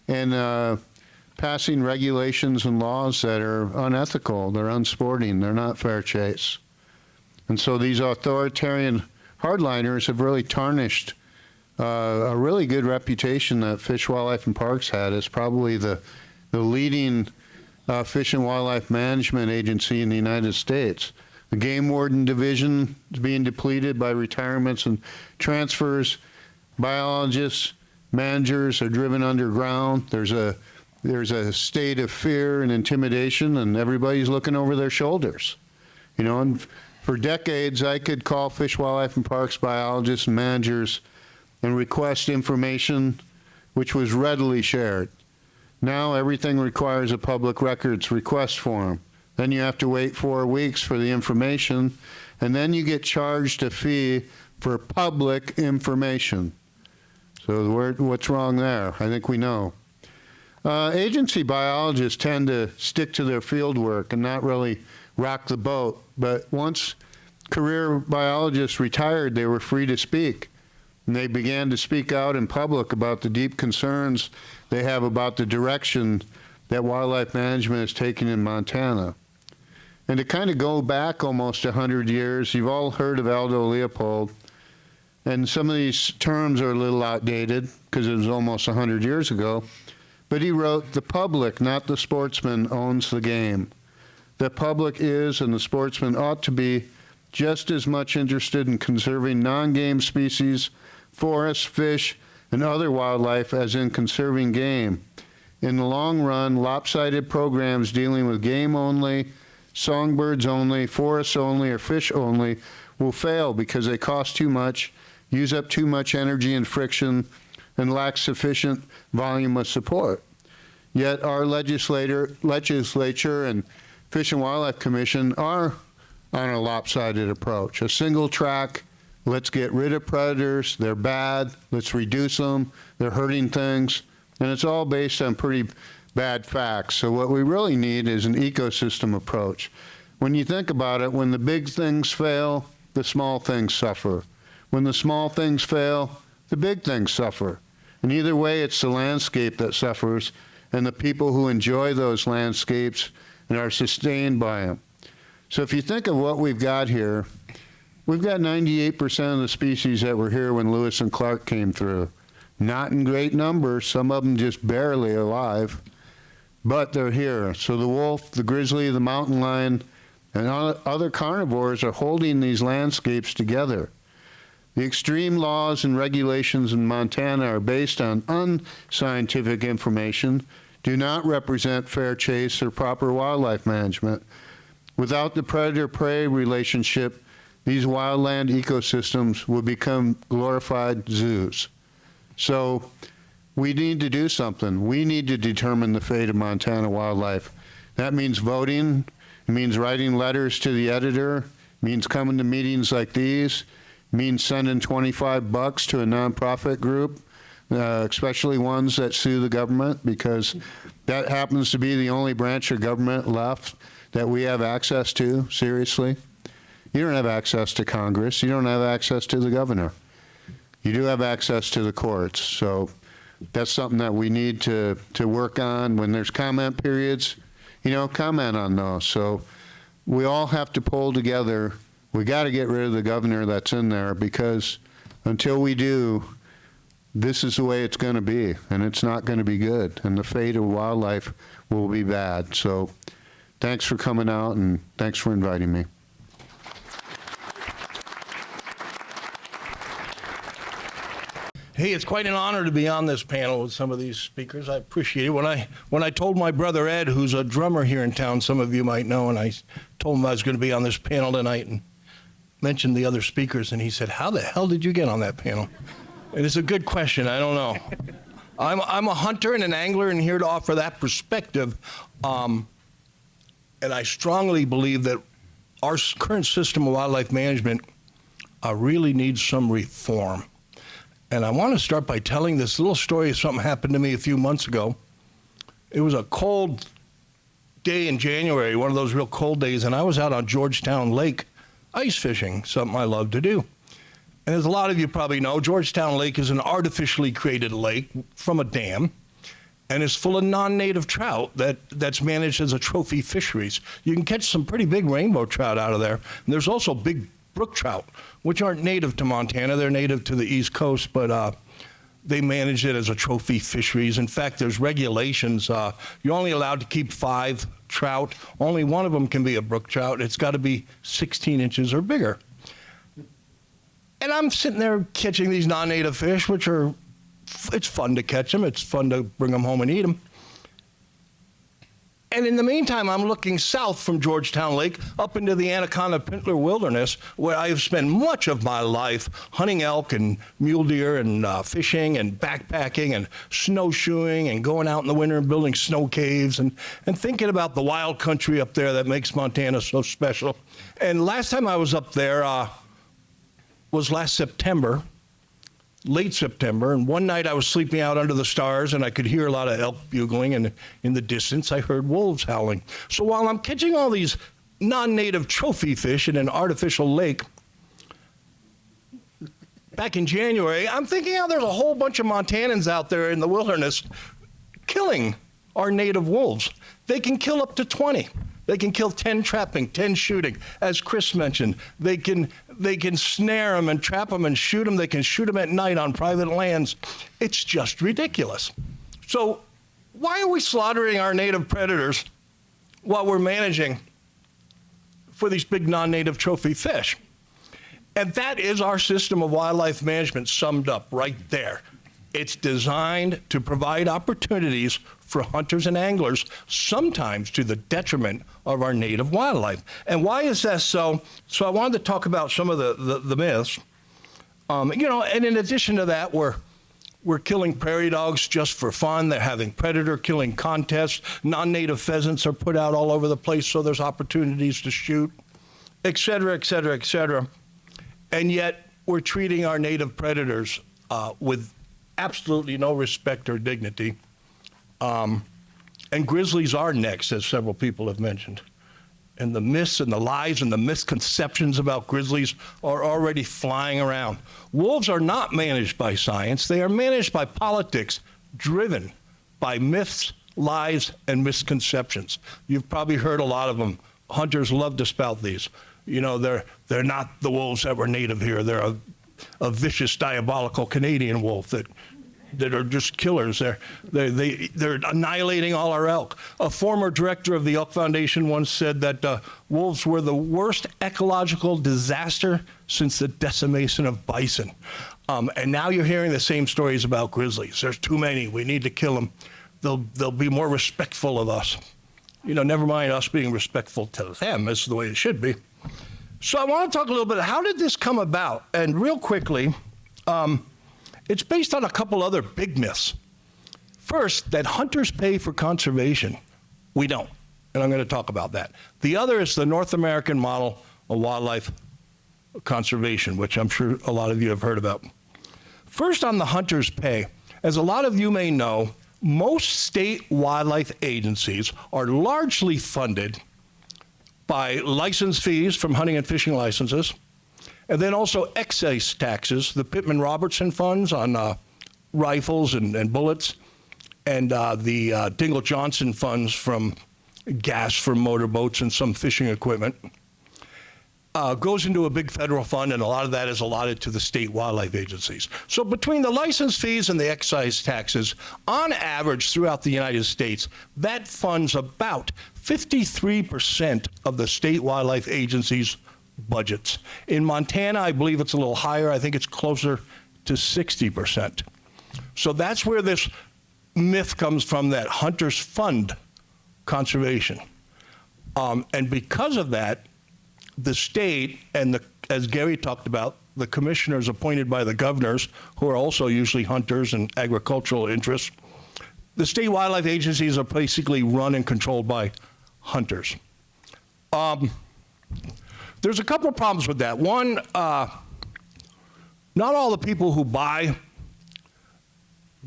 and passing regulations and laws that are unethical, they're unsporting, they're not fair chase. And so these authoritarian hardliners have really tarnished a really good reputation that Fish, Wildlife, and Parks had as probably the leading fish and wildlife management agency in the United States. The Game Warden Division is being depleted by retirements and transfers. Biologists, managers are driven underground. There's a state of fear and intimidation, and everybody's looking over their shoulders. You know, and for decades, I could call Fish, Wildlife, and Parks biologists and managers and request information which was readily shared. Now everything requires a public records request form. Then you have to wait 4 weeks for the information, and then you get charged a fee for public information. So what's wrong there? I think we know. Agency biologists tend to stick to their field work and not really rock the boat. But once career biologists retired, they were free to speak. And they began to speak out in public about the deep concerns they have about the direction that wildlife management is taking in Montana. And to kind of go back almost 100 years, you've all heard of Aldo Leopold. And some of these terms are a little outdated because it was almost 100 years ago. But he wrote, "The public, not the sportsman, owns the game. The public is, and the sportsman ought to be, just as much interested in conserving non-game species, forests, fish, and other wildlife as in conserving game. In the long run, lopsided programs dealing with game only, songbirds only, forests only, or fish only will fail because they cost too much, use up too much energy and friction, and lack sufficient volume of support. Yet our legislature and Fish and Wildlife Commission are on a lopsided approach, a single track. Let's get rid of predators. They're bad. Let's reduce them. They're hurting things. And it's all based on pretty bad facts. So what we really need is an ecosystem approach. When you think about it, when the big things fail, the small things suffer. When the small things fail, the big things suffer. And either way, it's the landscape that suffers and the people who enjoy those landscapes and are sustained by them. So if you think of what we've got here, we've got 98% of the species that were here when Lewis and Clark came through. Not in great numbers, some of them just barely alive, but they're here. So the wolf, the grizzly, the mountain lion, and other carnivores are holding these landscapes together. The extreme laws and regulations in Montana are based on unscientific information, do not represent fair chase or proper wildlife management. Without the predator-prey relationship, these wildland ecosystems will become glorified zoos. So we need to do something. We need to determine the fate of Montana wildlife. That means voting, it means writing letters to the editor, it means coming to meetings like these, it means sending $25 to a nonprofit group, especially ones that sue the government, because that happens to be the only branch of government left that we have access to, seriously. You don't have access to Congress. You don't have access to the governor. You do have access to the courts. So that's something that we need to work on. When there's comment periods, comment on those. So we all have to pull together. We got to get rid of the governor that's in there, because until we do, this is the way it's going to be, and it's not going to be good, and the fate of wildlife will be bad. So thanks for coming out, and thanks for inviting me. Hey, it's quite an honor to be on this panel with some of these speakers. I appreciate it. When I told my brother Ed, who's a drummer here in town, some of you might know, and I told him I was going to be on this panel tonight and mentioned the other speakers, and he said, "How the hell did you get on that panel?" And it's a good question. I don't know. I'm a hunter and an angler, and here to offer that perspective. And I strongly believe that our current system of wildlife management really needs some reform. And I want to start by telling this little story of something happened to me a few months ago. It was a cold day in January, one of those real cold days, and I was out on Georgetown Lake ice fishing, something I love to do. And as a lot of you probably know, Georgetown Lake is an artificially created lake from a dam, and it's full of non-native trout that's managed as a trophy fisheries. You can catch some pretty big rainbow trout out of there, and there's also big brook trout, which aren't native to Montana. They're native to the East Coast, but they manage it as a trophy fisheries. In fact, there's regulations. You're only allowed to keep 5 trout. Only one of them can be a brook trout. It's got to be 16 inches or bigger. And I'm sitting there catching these non-native fish, which are, it's fun to catch them. It's fun to bring them home and eat them. And in the meantime, I'm looking south from Georgetown Lake up into the Anaconda-Pintler Wilderness, where I have spent much of my life hunting elk and mule deer and fishing and backpacking and snowshoeing and going out in the winter and building snow caves and thinking about the wild country up there that makes Montana so special. And last time I was up there was last September, late September, and one night I was sleeping out under the stars and I could hear a lot of elk bugling, and in the distance I heard wolves howling. So while I'm catching all these non-native trophy fish in an artificial lake, back in January, I'm thinking, there's a whole bunch of Montanans out there in the wilderness killing our native wolves. They can kill up to 20. They can kill 10 trapping, 10 shooting. As Chris mentioned, they can snare them and trap them and shoot them. They can shoot them at night on private lands. It's just ridiculous. So why are we slaughtering our native predators while we're managing for these big non-native trophy fish? And that is our system of wildlife management summed up right there. It's designed to provide opportunities for hunters and anglers, sometimes to the detriment of our native wildlife. And why is that so? So I wanted to talk about some of the myths. And in addition to that, we're killing prairie dogs just for fun. They're having predator killing contests. Non-native pheasants are put out all over the place, so there's opportunities to shoot, et cetera, et cetera, et cetera. And yet we're treating our native predators with absolutely no respect or dignity. And grizzlies are next, as several people have mentioned. And the myths and the lies and the misconceptions about grizzlies are already flying around. Wolves are not managed by science. They are managed by politics, driven by myths, lies, and misconceptions. You've probably heard a lot of them. Hunters love to spout these. They're not the wolves that were native here. They're a vicious, diabolical Canadian wolf that are just killers. They're annihilating all our elk. A former director of the Elk Foundation once said that wolves were the worst ecological disaster since the decimation of bison. And now you're hearing the same stories about grizzlies. There's too many. We need to kill them. They'll be more respectful of us. Never mind us being respectful to them. This is the way it should be. So I want to talk a little bit, how did this come about? And real quickly, it's based on a couple other big myths. First, that hunters pay for conservation. We don't, and I'm going to talk about that. The other is the North American model of wildlife conservation, which I'm sure a lot of you have heard about. First, on the hunters' pay. As a lot of you may know, most state wildlife agencies are largely funded by license fees from hunting and fishing licenses, and then also excise taxes, the Pittman-Robertson funds on rifles and bullets, and the Dingle-Johnson funds from gas from motorboats and some fishing equipment. Goes into a big federal fund, and a lot of that is allotted to the state wildlife agencies. So between the license fees and the excise taxes, on average throughout the United States, that funds about 53% of the state wildlife agencies' budgets. In Montana, I believe it's a little higher. I think it's closer to 60%. So that's where this myth comes from that hunters fund conservation. And because of that, the state and as Gary talked about, the commissioners appointed by the governors, who are also usually hunters and agricultural interests, the state wildlife agencies are basically run and controlled by hunters. There's a couple of problems with that. One, not all the people who buy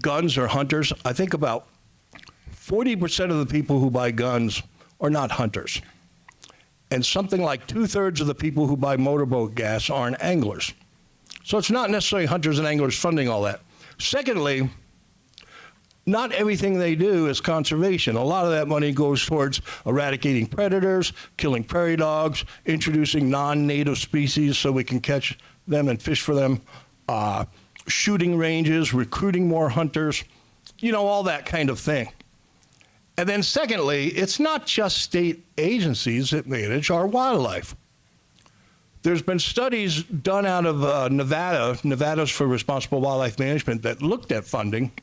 guns are hunters. I think about 40% of the people who buy guns are not hunters. And something like 2/3 of the people who buy motorboat gas aren't anglers. So it's not necessarily hunters and anglers funding all that. Secondly, not everything they do is conservation. A lot of that money goes towards eradicating predators, killing prairie dogs, introducing non-native species so we can catch them and fish for them, shooting ranges, recruiting more hunters, all that kind of thing. And then secondly, it's not just state agencies that manage our wildlife. There's been studies done out of Nevada's for Responsible Wildlife Management, that looked at funding.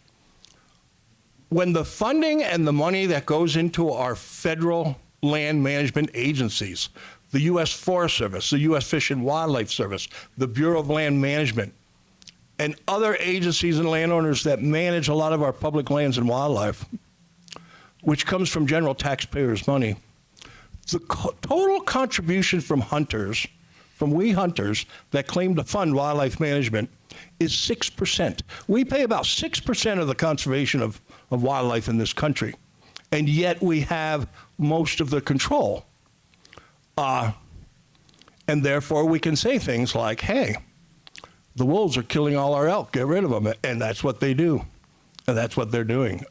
When the funding and the money that goes into our federal land management agencies, the U.S. Forest Service, the U.S. Fish and Wildlife Service, the Bureau of Land Management, and other agencies and landowners that manage a lot of our public lands and wildlife, which comes from general taxpayers' money, the total contribution from hunters, from we hunters that claim to fund wildlife management, is 6%. We pay about 6% of the conservation of wildlife in this country, and yet we have most of the control. And therefore we can say things like, hey, the wolves are killing all our elk, get rid of them, and that's what they do, and that's what they're doing.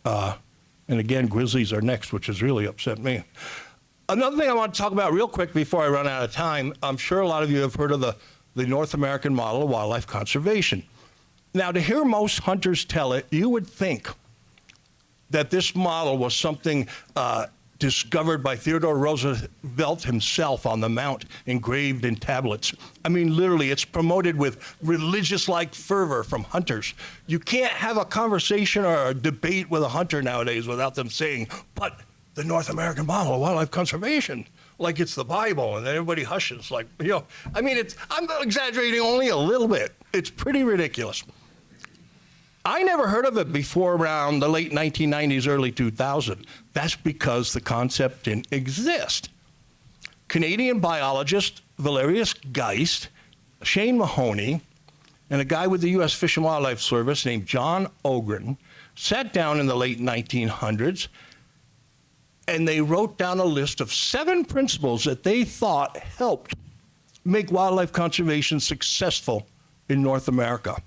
And again, grizzlies are next, which has really upset me. Another thing I want to talk about real quick before I run out of time, I'm sure a lot of you have heard of the North American model of wildlife conservation. Now, to hear most hunters tell it, you would think that this model was something discovered by Theodore Roosevelt himself on the Mount, engraved in tablets. I mean, literally, it's promoted with religious-like fervor from hunters. You can't have a conversation or a debate with a hunter nowadays without them saying, but the North American model of wildlife conservation, like it's the Bible, and then everybody hushes, like, I mean, I'm exaggerating only a little bit. It's pretty ridiculous. I never heard of it before around the late 1990s, early 2000. That's because the concept didn't exist. Canadian biologist Valerius Geist, Shane Mahoney, and a guy with the U.S. Fish and Wildlife Service named John Ogren sat down in the late 1900s, and they wrote down a list of 7 principles that they thought helped make wildlife conservation successful in North America.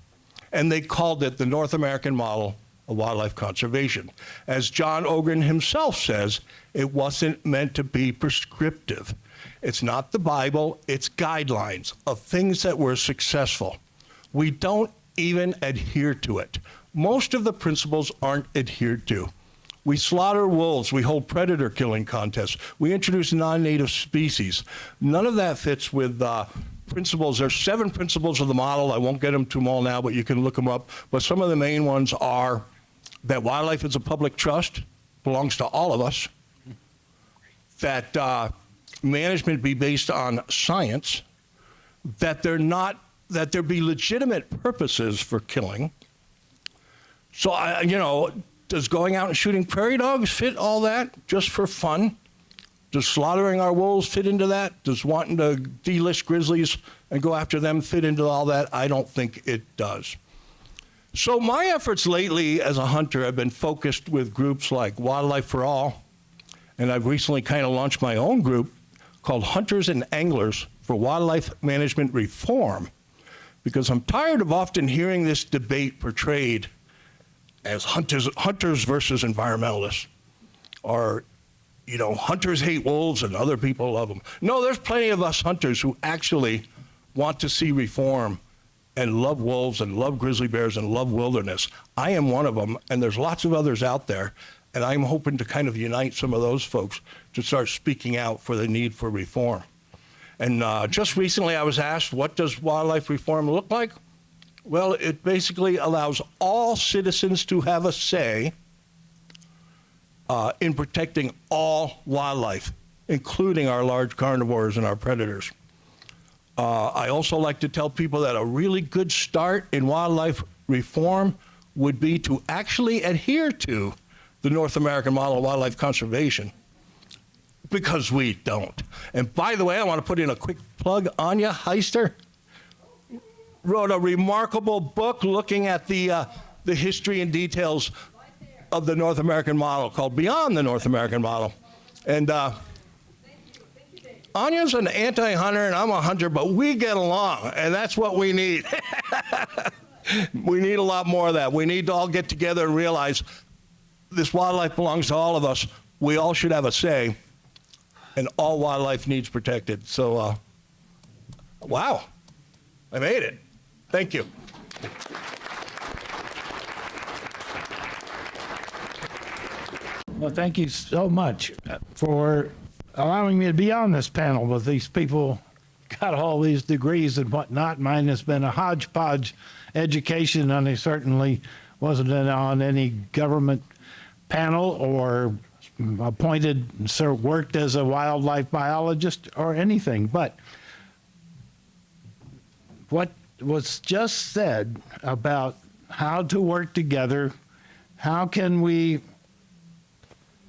And they called it the North American model of wildlife conservation. As John Ogren himself says, it wasn't meant to be prescriptive. It's not the Bible, it's guidelines of things that were successful. We don't even adhere to it. Most of the principles aren't adhered to. We slaughter wolves, we hold predator killing contests, we introduce non-native species. None of that fits with principles. There's 7 principles of the model. I won't get them to them all now, but you can look them up. But some of the main ones are that wildlife is a public trust, belongs to all of us, that management be based on science, that there be legitimate purposes for killing. So, does going out and shooting prairie dogs fit all that just for fun? Does slaughtering our wolves fit into that? Does wanting to delist grizzlies and go after them fit into all that? I don't think it does. So my efforts lately as a hunter have been focused with groups like Wildlife for All, and I've recently kind of launched my own group called Hunters and Anglers for Wildlife Management Reform, because I'm tired of often hearing this debate portrayed as hunters versus environmentalists, or, you know, hunters hate wolves and other people love them. No, there's plenty of us hunters who actually want to see reform and love wolves and love grizzly bears and love wilderness. I am one of them, and there's lots of others out there, and I'm hoping to kind of unite some of those folks to start speaking out for the need for reform. And just recently I was asked, what does wildlife reform look like? Well, it basically allows all citizens to have a say in protecting all wildlife, including our large carnivores and our predators. I also like to tell people that a really good start in wildlife reform would be to actually adhere to the North American model of wildlife conservation, because we don't. And by the way, I want to put in a quick plug. Anya Heister wrote a remarkable book looking at the history and details of the North American model called Beyond the North American Model. And Anya's an anti-hunter and I'm a hunter, but we get along, and that's what we need. We need a lot more of that. We need to all get together and realize this wildlife belongs to all of us. We all should have a say, and all wildlife needs protected. So, wow, I made it. Thank you. Well, thank you so much for allowing me to be on this panel with these people. Got all these degrees and whatnot. Mine has been a hodgepodge education, and I certainly wasn't on any government panel or appointed, worked as a wildlife biologist or anything. But what was just said about how to work together, how can we,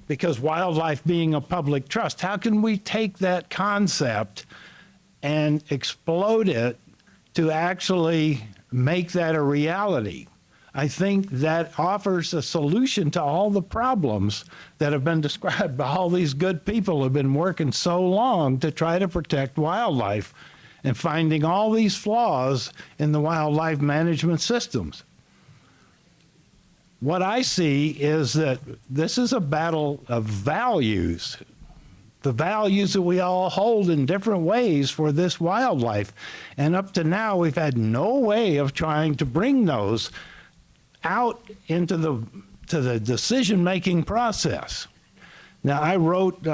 because wildlife being a public trust, how can we take that concept and explode it to actually make that a reality? I think that offers a solution to all the problems that have been described by all these good people who have been working so long to try to protect wildlife and finding all these flaws in the wildlife management systems. What I see is that this is a battle of values, the values that we all hold in different ways for this wildlife. And up to now, we've had no way of trying to bring those out into the decision-making process. Now, I wrote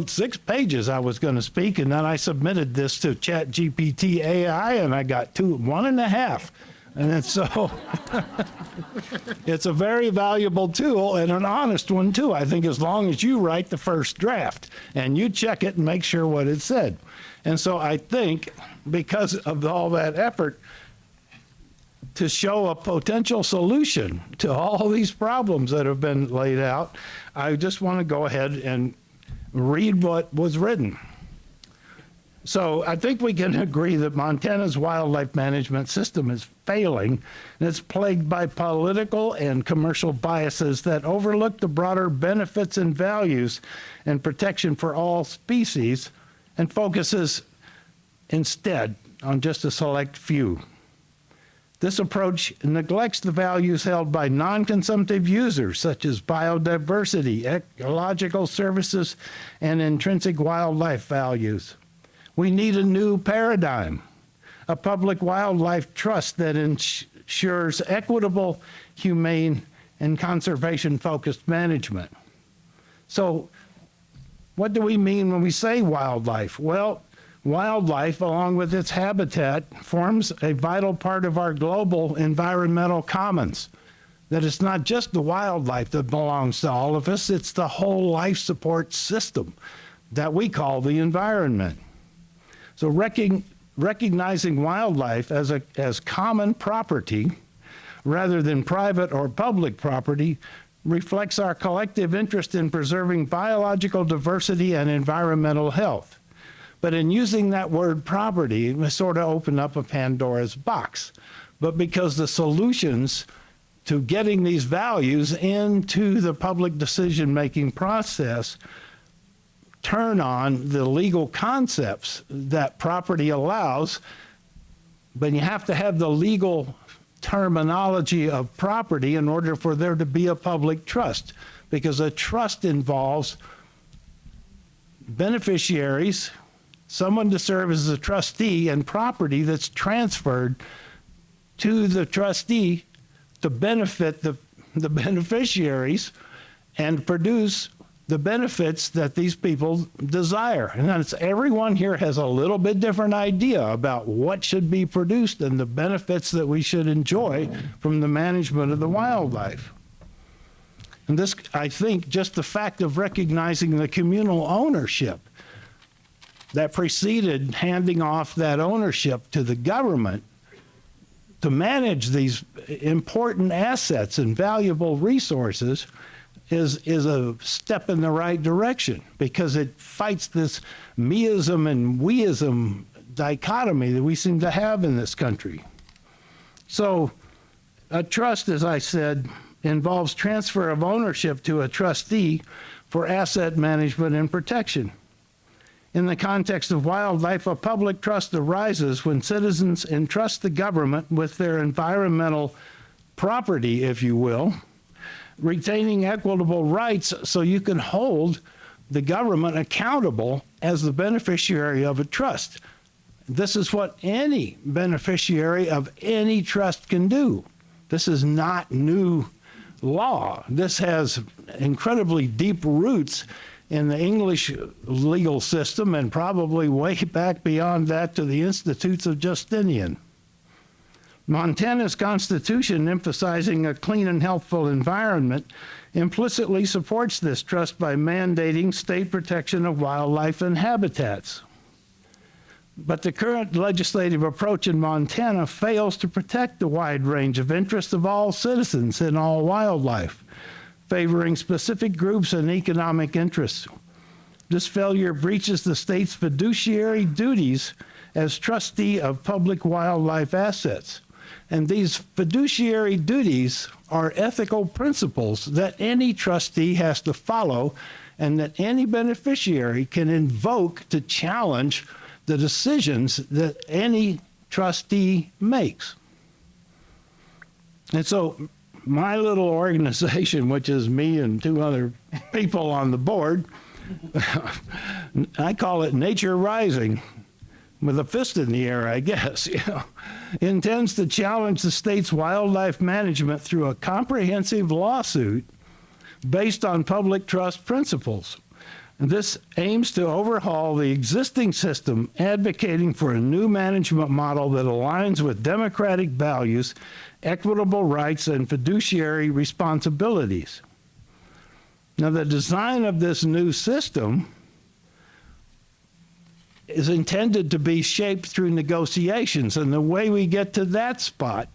6 pages I was going to speak, and then I submitted this to ChatGPT AI, and I got 1.5. And so it's a very valuable tool, and an honest one too. I think as long as you write the first draft and you check it and make sure what it said. And so I think because of all that effort to show a potential solution to all these problems that have been laid out, I just want to go ahead and read what was written. So I think we can agree that Montana's wildlife management system is failing, and it's plagued by political and commercial biases that overlook the broader benefits and values and protection for all species and focuses instead on just a select few. This approach neglects the values held by non-consumptive users, such as biodiversity, ecological services, and intrinsic wildlife values. We need a new paradigm, a public wildlife trust that ensures equitable, humane, and conservation-focused management. So what do we mean when we say wildlife? Well, wildlife, along with its habitat, forms a vital part of our global environmental commons. That it's not just the wildlife that belongs to all of us, it's the whole life support system that we call the environment. So recognizing wildlife as common property rather than private or public property reflects our collective interest in preserving biological diversity and environmental health. But in using that word property, we sort of open up a Pandora's box. But because the solutions to getting these values into the public decision-making process turn on the legal concepts that property allows, but you have to have the legal terminology of property in order for there to be a public trust, because a trust involves beneficiaries, someone to serve as a trustee, and property that's transferred to the trustee to benefit the beneficiaries and produce the benefits that these people desire. And that's, everyone here has a little bit different idea about what should be produced and the benefits that we should enjoy from the management of the wildlife. And this, I think, just the fact of recognizing the communal ownership that preceded handing off that ownership to the government to manage these important assets and valuable resources is a step in the right direction, because it fights this meism and weism dichotomy that we seem to have in this country. So a trust, as I said, involves transfer of ownership to a trustee for asset management and protection. In the context of wildlife, a public trust arises when citizens entrust the government with their environmental property, if you will, retaining equitable rights so you can hold the government accountable as the beneficiary of a trust. This is what any beneficiary of any trust can do. This is not new law. This has incredibly deep roots in the English legal system and probably way back beyond that to the Institutes of Justinian. Montana's Constitution, emphasizing a clean and healthful environment, implicitly supports this trust by mandating state protection of wildlife and habitats. But the current legislative approach in Montana fails to protect the wide range of interests of all citizens in all wildlife, favoring specific groups and economic interests. This failure breaches the state's fiduciary duties as trustee of public wildlife assets. And these fiduciary duties are ethical principles that any trustee has to follow and that any beneficiary can invoke to challenge the decisions that any trustee makes. And so my little organization, which is me and two other people on the board, I call it Nature Rising, with a fist in the air, I guess, intends to challenge the state's wildlife management through a comprehensive lawsuit based on public trust principles. And this aims to overhaul the existing system, advocating for a new management model that aligns with democratic values, equitable rights, and fiduciary responsibilities. Now, the design of this new system is intended to be shaped through negotiations, and the way we get to that spot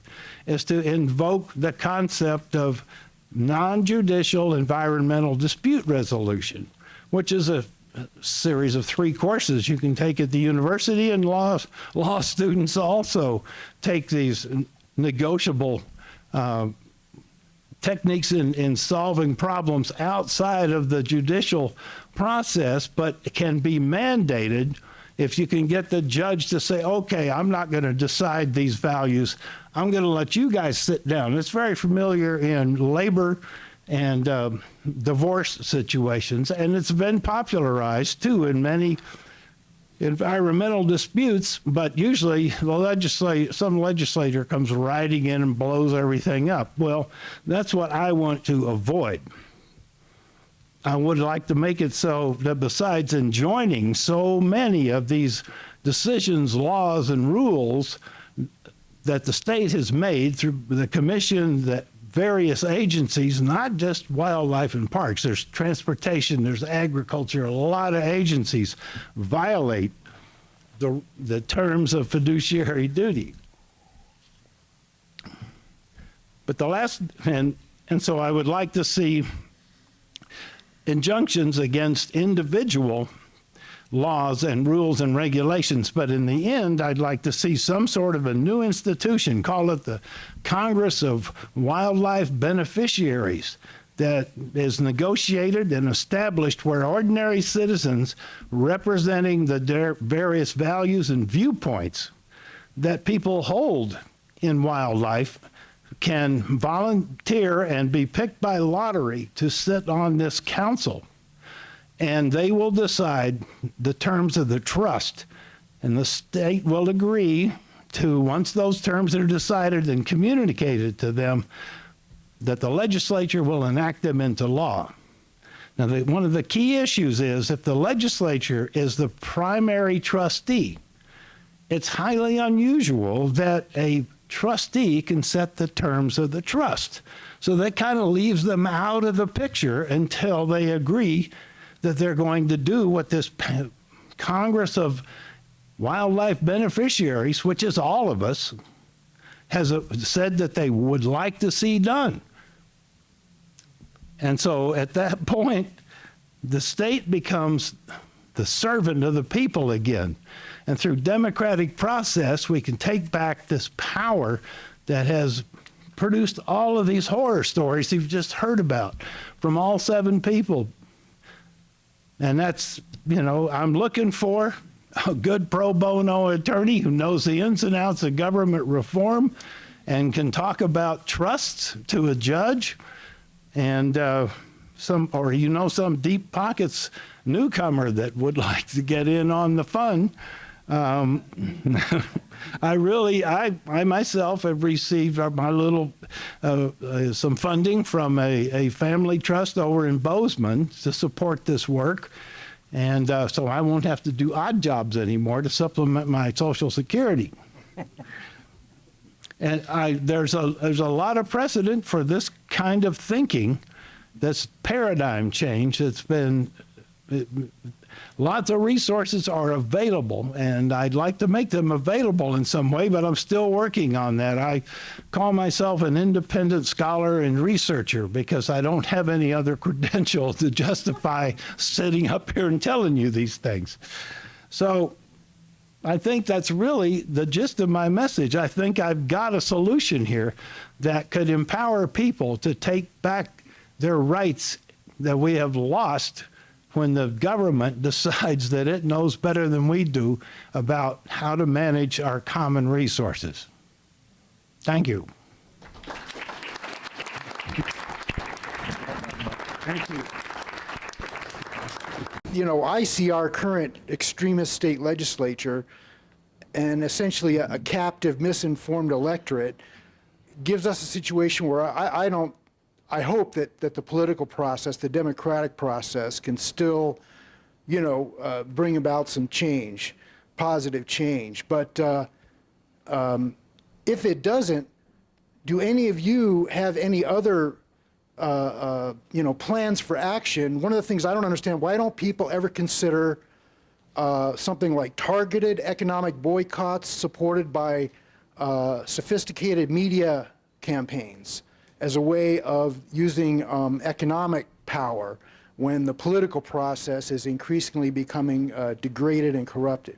is to invoke the concept of non-judicial environmental dispute resolution, which is a series of 3 courses you can take at the university, and law students also take these negotiable techniques in solving problems outside of the judicial process, but can be mandated if you can get the judge to say, okay, I'm not going to decide these values. I'm going to let you guys sit down. It's very familiar in labor and divorce situations, and it's been popularized too in many environmental disputes, but usually some legislator comes riding in and blows everything up. Well, that's what I want to avoid. I would like to make it so that besides enjoining so many of these decisions, laws, and rules that the state has made through the commission, that various agencies, not just wildlife and parks, there's transportation, there's agriculture, a lot of agencies violate the terms of fiduciary duty. But the last, and so I would like to see injunctions against individual laws and rules and regulations, but in the end, I'd like to see some sort of a new institution, call it the Congress of Wildlife Beneficiaries, that is negotiated and established where ordinary citizens representing the various values and viewpoints that people hold in wildlife can volunteer and be picked by lottery to sit on this council. And they will decide the terms of the trust. And the state will agree to, once those terms are decided and communicated to them, that the legislature will enact them into law. Now, one of the key issues is if the legislature is the primary trustee, it's highly unusual that a trustee can set the terms of the trust. So that kind of leaves them out of the picture until they agree that they're going to do what this Congress of Wildlife Beneficiaries, which is all of us, has said that they would like to see done. And so at that point, the state becomes the servant of the people again. And through democratic process, we can take back this power that has produced all of these horror stories you've just heard about from all 7 people. And that's, I'm looking for a good pro bono attorney who knows the ins and outs of government reform and can talk about trusts to a judge, and some deep pockets newcomer that would like to get in on the fun. I myself have received my little some funding from a family trust over in Bozeman to support this work. And so I won't have to do odd jobs anymore to supplement my Social Security. And there's a lot of precedent for this kind of thinking, this paradigm change that's been, lots of resources are available, and I'd like to make them available in some way, but I'm still working on that. I call myself an independent scholar and researcher because I don't have any other credential to justify sitting up here and telling you these things. So I think that's really the gist of my message. I think I've got a solution here that could empower people to take back their rights that we have lost when the government decides that it knows better than we do about how to manage our common resources. Thank you. Thank you. I see our current extremist state legislature and essentially a captive, misinformed electorate gives us a situation where I hope that the political process, the democratic process, can still, bring about some change, positive change. But if it doesn't, do any of you have any other, plans for action? One of the things I don't understand, why don't people ever consider something like targeted economic boycotts supported by sophisticated media campaigns as a way of using economic power when the political process is increasingly becoming degraded and corrupted?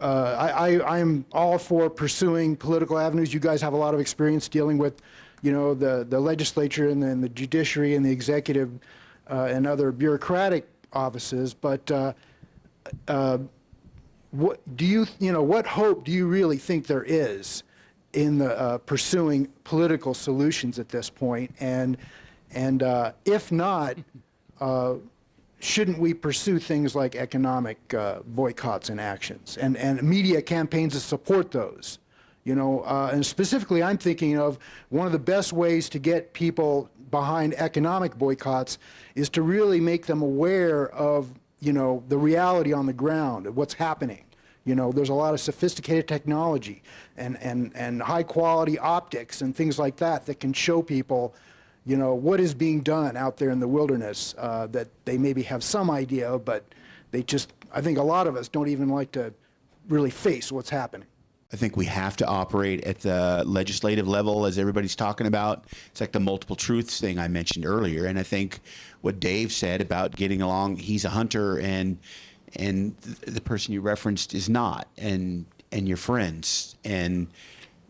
I'm all for pursuing political avenues. You guys have a lot of experience dealing with, the legislature and then the judiciary and the executive and other bureaucratic offices. But what hope do you really think there is in the pursuing political solutions at this point? And if not, shouldn't we pursue things like economic boycotts and actions and media campaigns to support those? And specifically, I'm thinking of one of the best ways to get people behind economic boycotts is to really make them aware of, the reality on the ground, of what's happening. There's a lot of sophisticated technology and high quality optics and things like that can show people, what is being done out there in the wilderness that they maybe have some idea of, but I think a lot of us don't even like to really face what's happening. I think we have to operate at the legislative level, as everybody's talking about. It's like the multiple truths thing I mentioned earlier. And I think what Dave said about getting along, he's a hunter and the person you referenced is not, and your friends, and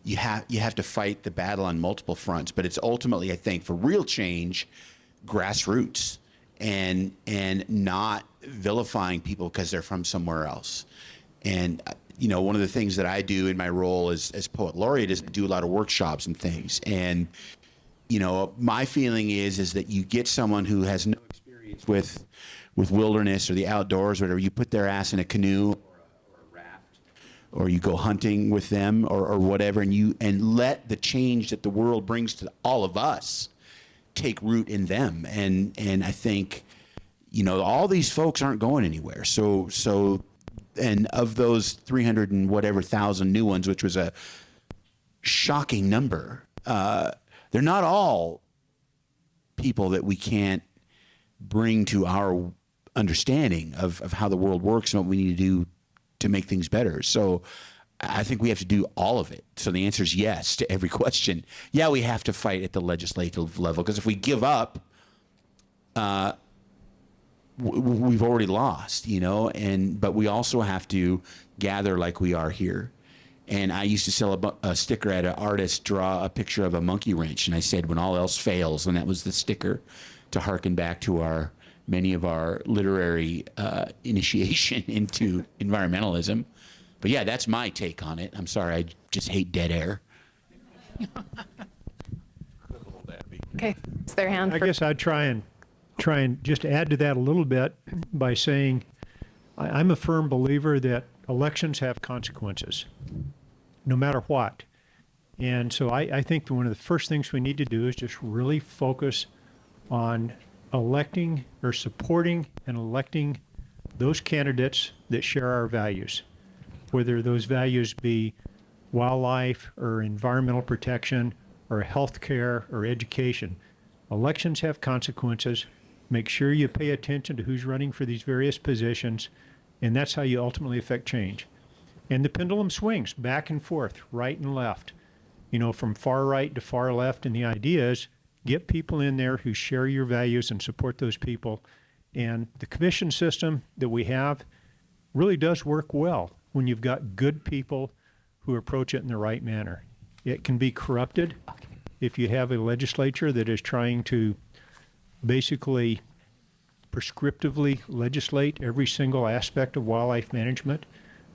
you have to fight the battle on multiple fronts. But it's ultimately, I think, for real change, grassroots and not vilifying people because they're from somewhere else. And one of the things that I do in my role as poet laureate is do a lot of workshops and things. And my feeling is that you get someone who has no experience with wilderness or the outdoors or whatever, you put their ass in a canoe or a raft, or you go hunting with them or whatever, and let the change that the world brings to all of us take root in them. And I think, all these folks aren't going anywhere. So and of those 300 and whatever thousand new ones, which was a shocking number, they're not all people that we can't bring to our understanding of how the world works and what we need to do to make things better. So I think we have to do all of it. So the answer is yes to every question. Yeah, we have to fight at the legislative level, because if we give up, we've already lost, but we also have to gather like we are here. And I used to sell a sticker at an artist, draw a picture of a monkey wrench, and I said, when all else fails, and that was the sticker to harken back to many of our literary initiation into environmentalism. But yeah, that's my take on it. I'm sorry, I just hate dead air. Okay, is there a hand? I guess I'd try and just add to that a little bit by saying I'm a firm believer that elections have consequences, no matter what. And so I think that one of the first things we need to do is just really focus on electing or supporting and electing those candidates that share our values, whether those values be wildlife or environmental protection or healthcare or education. Elections have consequences. Make sure you pay attention to who's running for these various positions, and that's how you ultimately affect change. And the pendulum swings back and forth, right and left, from far right to far left. And the idea is get people in there who share your values and support those people. And the commission system that we have really does work well when you've got good people who approach it in the right manner. It can be corrupted if you have a legislature that is trying to basically prescriptively legislate every single aspect of wildlife management.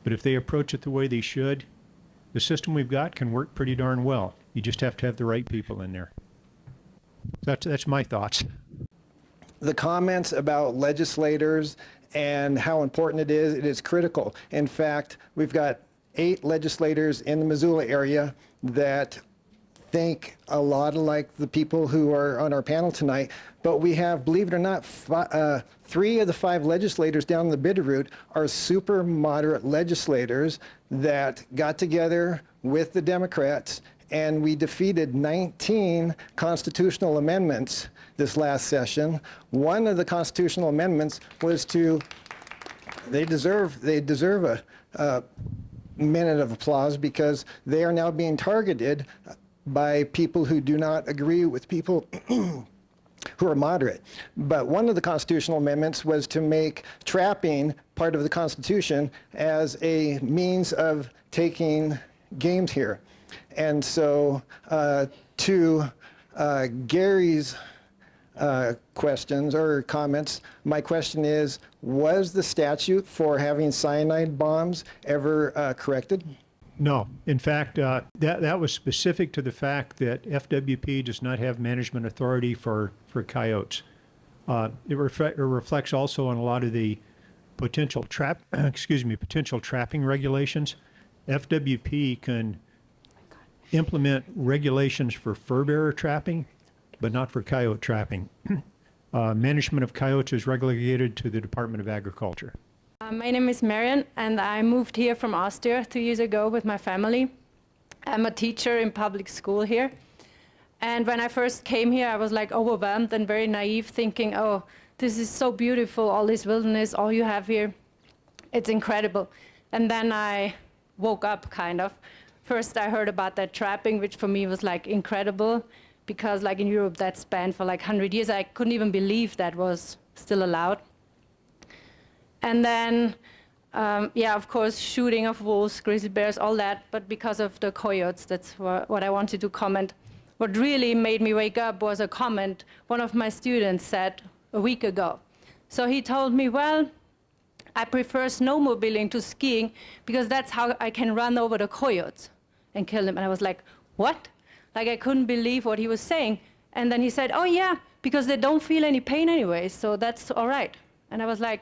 But if they approach it the way they should, the system we've got can work pretty darn well. You just have to have the right people in there. That's my thoughts. The comments about legislators and how important it is critical. In fact, we've got 8 legislators in the Missoula area that think a lot like the people who are on our panel tonight, but we have, believe it or not, 3 of the 5 legislators down the Bitterroot are super moderate legislators that got together with the Democrats, and we defeated 19 constitutional amendments this last session. One of the constitutional amendments was they deserve a minute of applause, because they are now being targeted by people who do not agree with people who are moderate. But one of the constitutional amendments was to make trapping part of the Constitution as a means of taking games here. And so to Gary's questions or comments, my question is, was the statute for having cyanide bombs ever corrected? No. In fact, that was specific to the fact that FWP does not have management authority for coyotes. It reflects also on a lot of the potential trapping regulations. FWP can implement regulations for fur bearer trapping, but not for coyote trapping. Management of coyotes is relegated to the Department of Agriculture. My name is Marian, and I moved here from Austria 2 years ago with my family. I'm a teacher in public school here. And when I first came here, I was like overwhelmed and very naive, thinking, oh, this is so beautiful, all this wilderness, all you have here. It's incredible. And then I woke up, kind of. First, I heard about that trapping, which for me was like incredible, because like in Europe, that's banned for like 100 years. I couldn't even believe that was still allowed. And then, yeah, of course, shooting of wolves, grizzly bears, all that. But because of the coyotes, that's what I wanted to comment. what really made me wake up was a comment one of my students said a week ago. So he told me, well, I prefer snowmobiling to skiing because that's how I can run over the coyotes and kill them. And I was like, what? Like, I couldn't believe what he was saying. And then he said, oh yeah, because they don't feel any pain anyway, so that's all right. And I was like,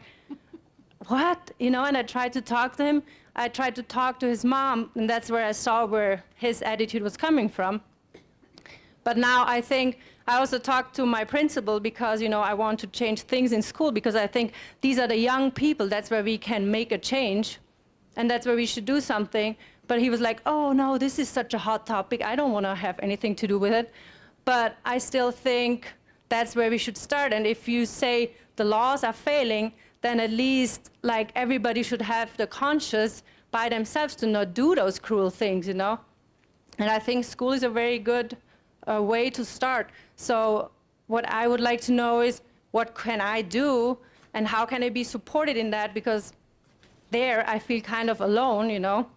what? You know, and I tried to talk to him. I tried to talk to his mom, and that's where I saw where his attitude was coming from. But now I think I also talked to my principal because, you know, I want to change things in school because I think these are the young people. That's where we can make a change, and that's where we should do something. But he was like, oh, no, this is such a hot topic. I don't want to have anything to do with it. But I still think that's where we should start. And if you say the laws are failing, then at least like everybody should have the conscience by themselves to not do those cruel things, you know? And I think school is a very good way to start. So what I would like to know is what can I do and how can I be supported in that? Because there I feel kind of alone, you know?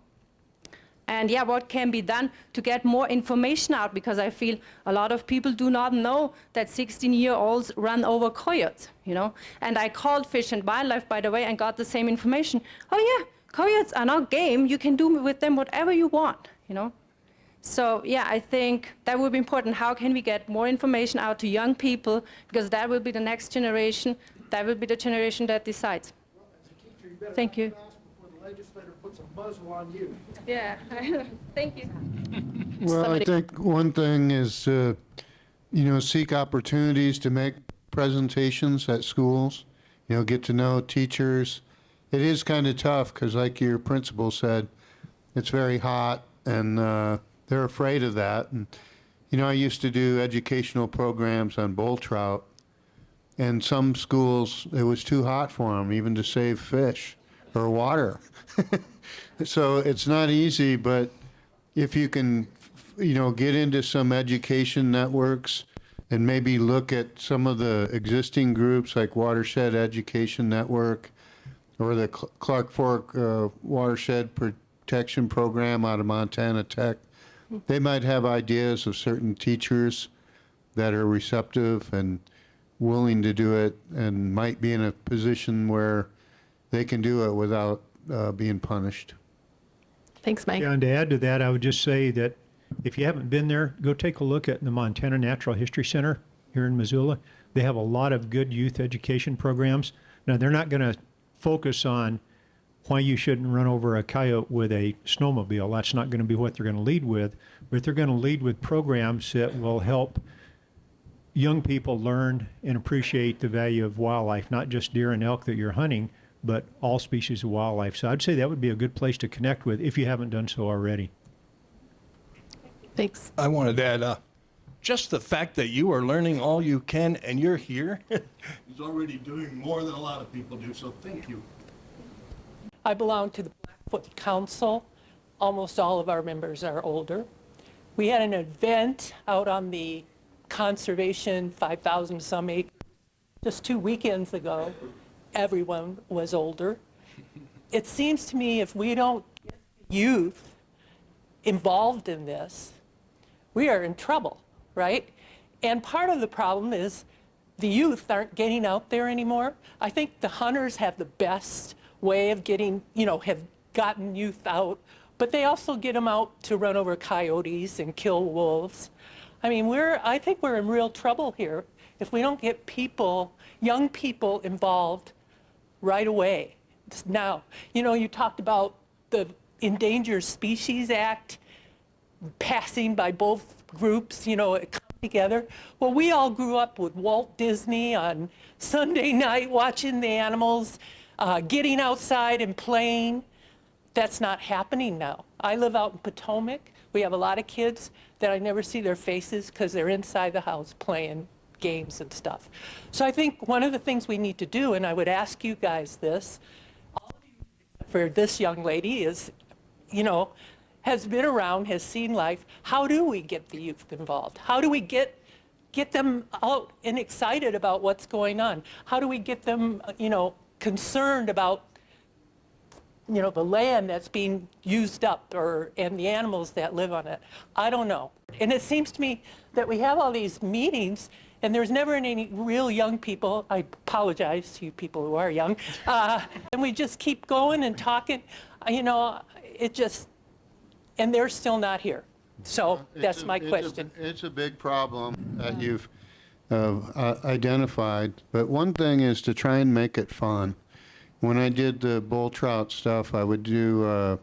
And yeah, what can be done to get more information out? Because I feel a lot of people do not know that 16-year-olds run over coyotes, you know? And I called Fish and Wildlife, by the way, and got the same information. Oh yeah, coyotes are not game. You can do with them whatever you want, you know? So yeah, I think that would be important. How can we get more information out to young people? Because that will be the next generation. That will be the generation that decides. Well, as a teacher, you better Thank you. fast before the legislator puts a muzzle on you. Yeah, thank you. Well, I think one thing is, you know, seek opportunities to make presentations at schools, you know, get to know teachers. It is kind of tough because, like your principal said, it's very hot and they're afraid of that. And, you know, I used to do educational programs on bull trout, and some schools, it was too hot for them, even to save fish or water. So it's not easy, but if you can, you know, get into some education networks and maybe look at some of the existing groups like Watershed Education Network or the Clark Fork Watershed Protection Program out of Montana Tech, they might have ideas of certain teachers that are receptive and willing to do it and might be in a position where they can do it without being punished. Thanks, Mike. Yeah, and to add to that, I would just say that if you haven't been there, go take a look at the Montana Natural History Center here in Missoula. They have a lot of good youth education programs. Now, they're not going to focus on why you shouldn't run over a coyote with a snowmobile. That's not going to be what they're going to lead with. But they're going to lead with programs that will help young people learn and appreciate the value of wildlife, not just deer and elk that you're hunting, but all species of wildlife. So I'd say that would be a good place to connect with if you haven't done so already. Thanks. I wanted to add, just the fact that you are learning all you can and you're here is already doing more than a lot of people do, so thank you. I belong to the Blackfoot Council. Almost all of our members are older. We had an event out on the conservation 5,000 some acres just 2 weekends ago. Everyone was older. It seems to me if we don't get youth involved in this, we are in trouble, right? And part of the problem is the youth aren't getting out there anymore. I think the hunters have the best way of getting, you know, have gotten youth out, but they also get them out to run over coyotes and kill wolves. I mean, I think we're in real trouble here if we don't get people, young people involved right away, now. You know, you talked about the Endangered Species Act passing by both groups, you know, it come together. Well, we all grew up with Walt Disney on Sunday night watching the animals, getting outside and playing. That's not happening now. I live out in Potomac. We have a lot of kids that I never see their faces because they're inside the house playing games and stuff. So I think one of the things we need to do, and I would ask you guys this, all of you, except for this young lady is, you know, has been around, has seen life. How do we get the youth involved? How do we get them out and excited about what's going on? How do we get them, you know, concerned about the land that's being used up and the animals that live on it. I don't know. And it seems to me that we have all these meetings and there's never any real young people. I apologize to you people who are young. And we just keep going and talking, it just, and they're still not here. So that's my question. It's a big problem that you've identified, but one thing is to try and make it fun. When I did the bull trout stuff, I would do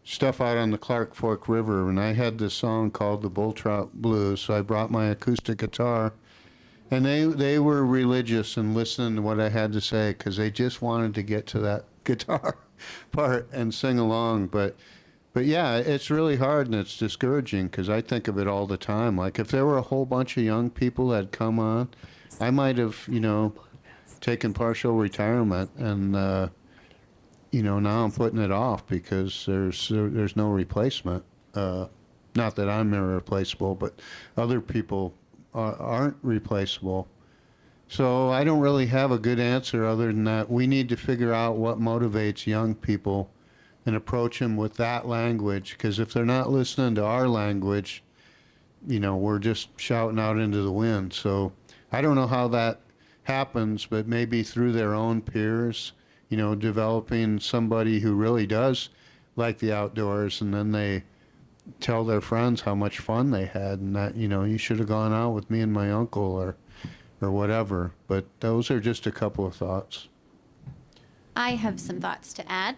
stuff out on the Clark Fork River, and I had this song called the Bull Trout Blues, so I brought my acoustic guitar, and they were religious and listening to what I had to say because they just wanted to get to that guitar part and sing along. But yeah, it's really hard and it's discouraging because I think of it all the time. Like if there were a whole bunch of young people that had come on, I might have, taken partial retirement, and now I'm putting it off because there's no replacement. Not that I'm irreplaceable, but other people aren't replaceable. So I don't really have a good answer other than that we need to figure out what motivates young people and approach them with that language, because if they're not listening to our language, we're just shouting out into the wind. So I don't know how that happens, but maybe through their own peers, developing somebody who really does like the outdoors, and then they tell their friends how much fun they had and that, you should have gone out with me and my uncle or whatever. But those are just a couple of thoughts. I have some thoughts to add.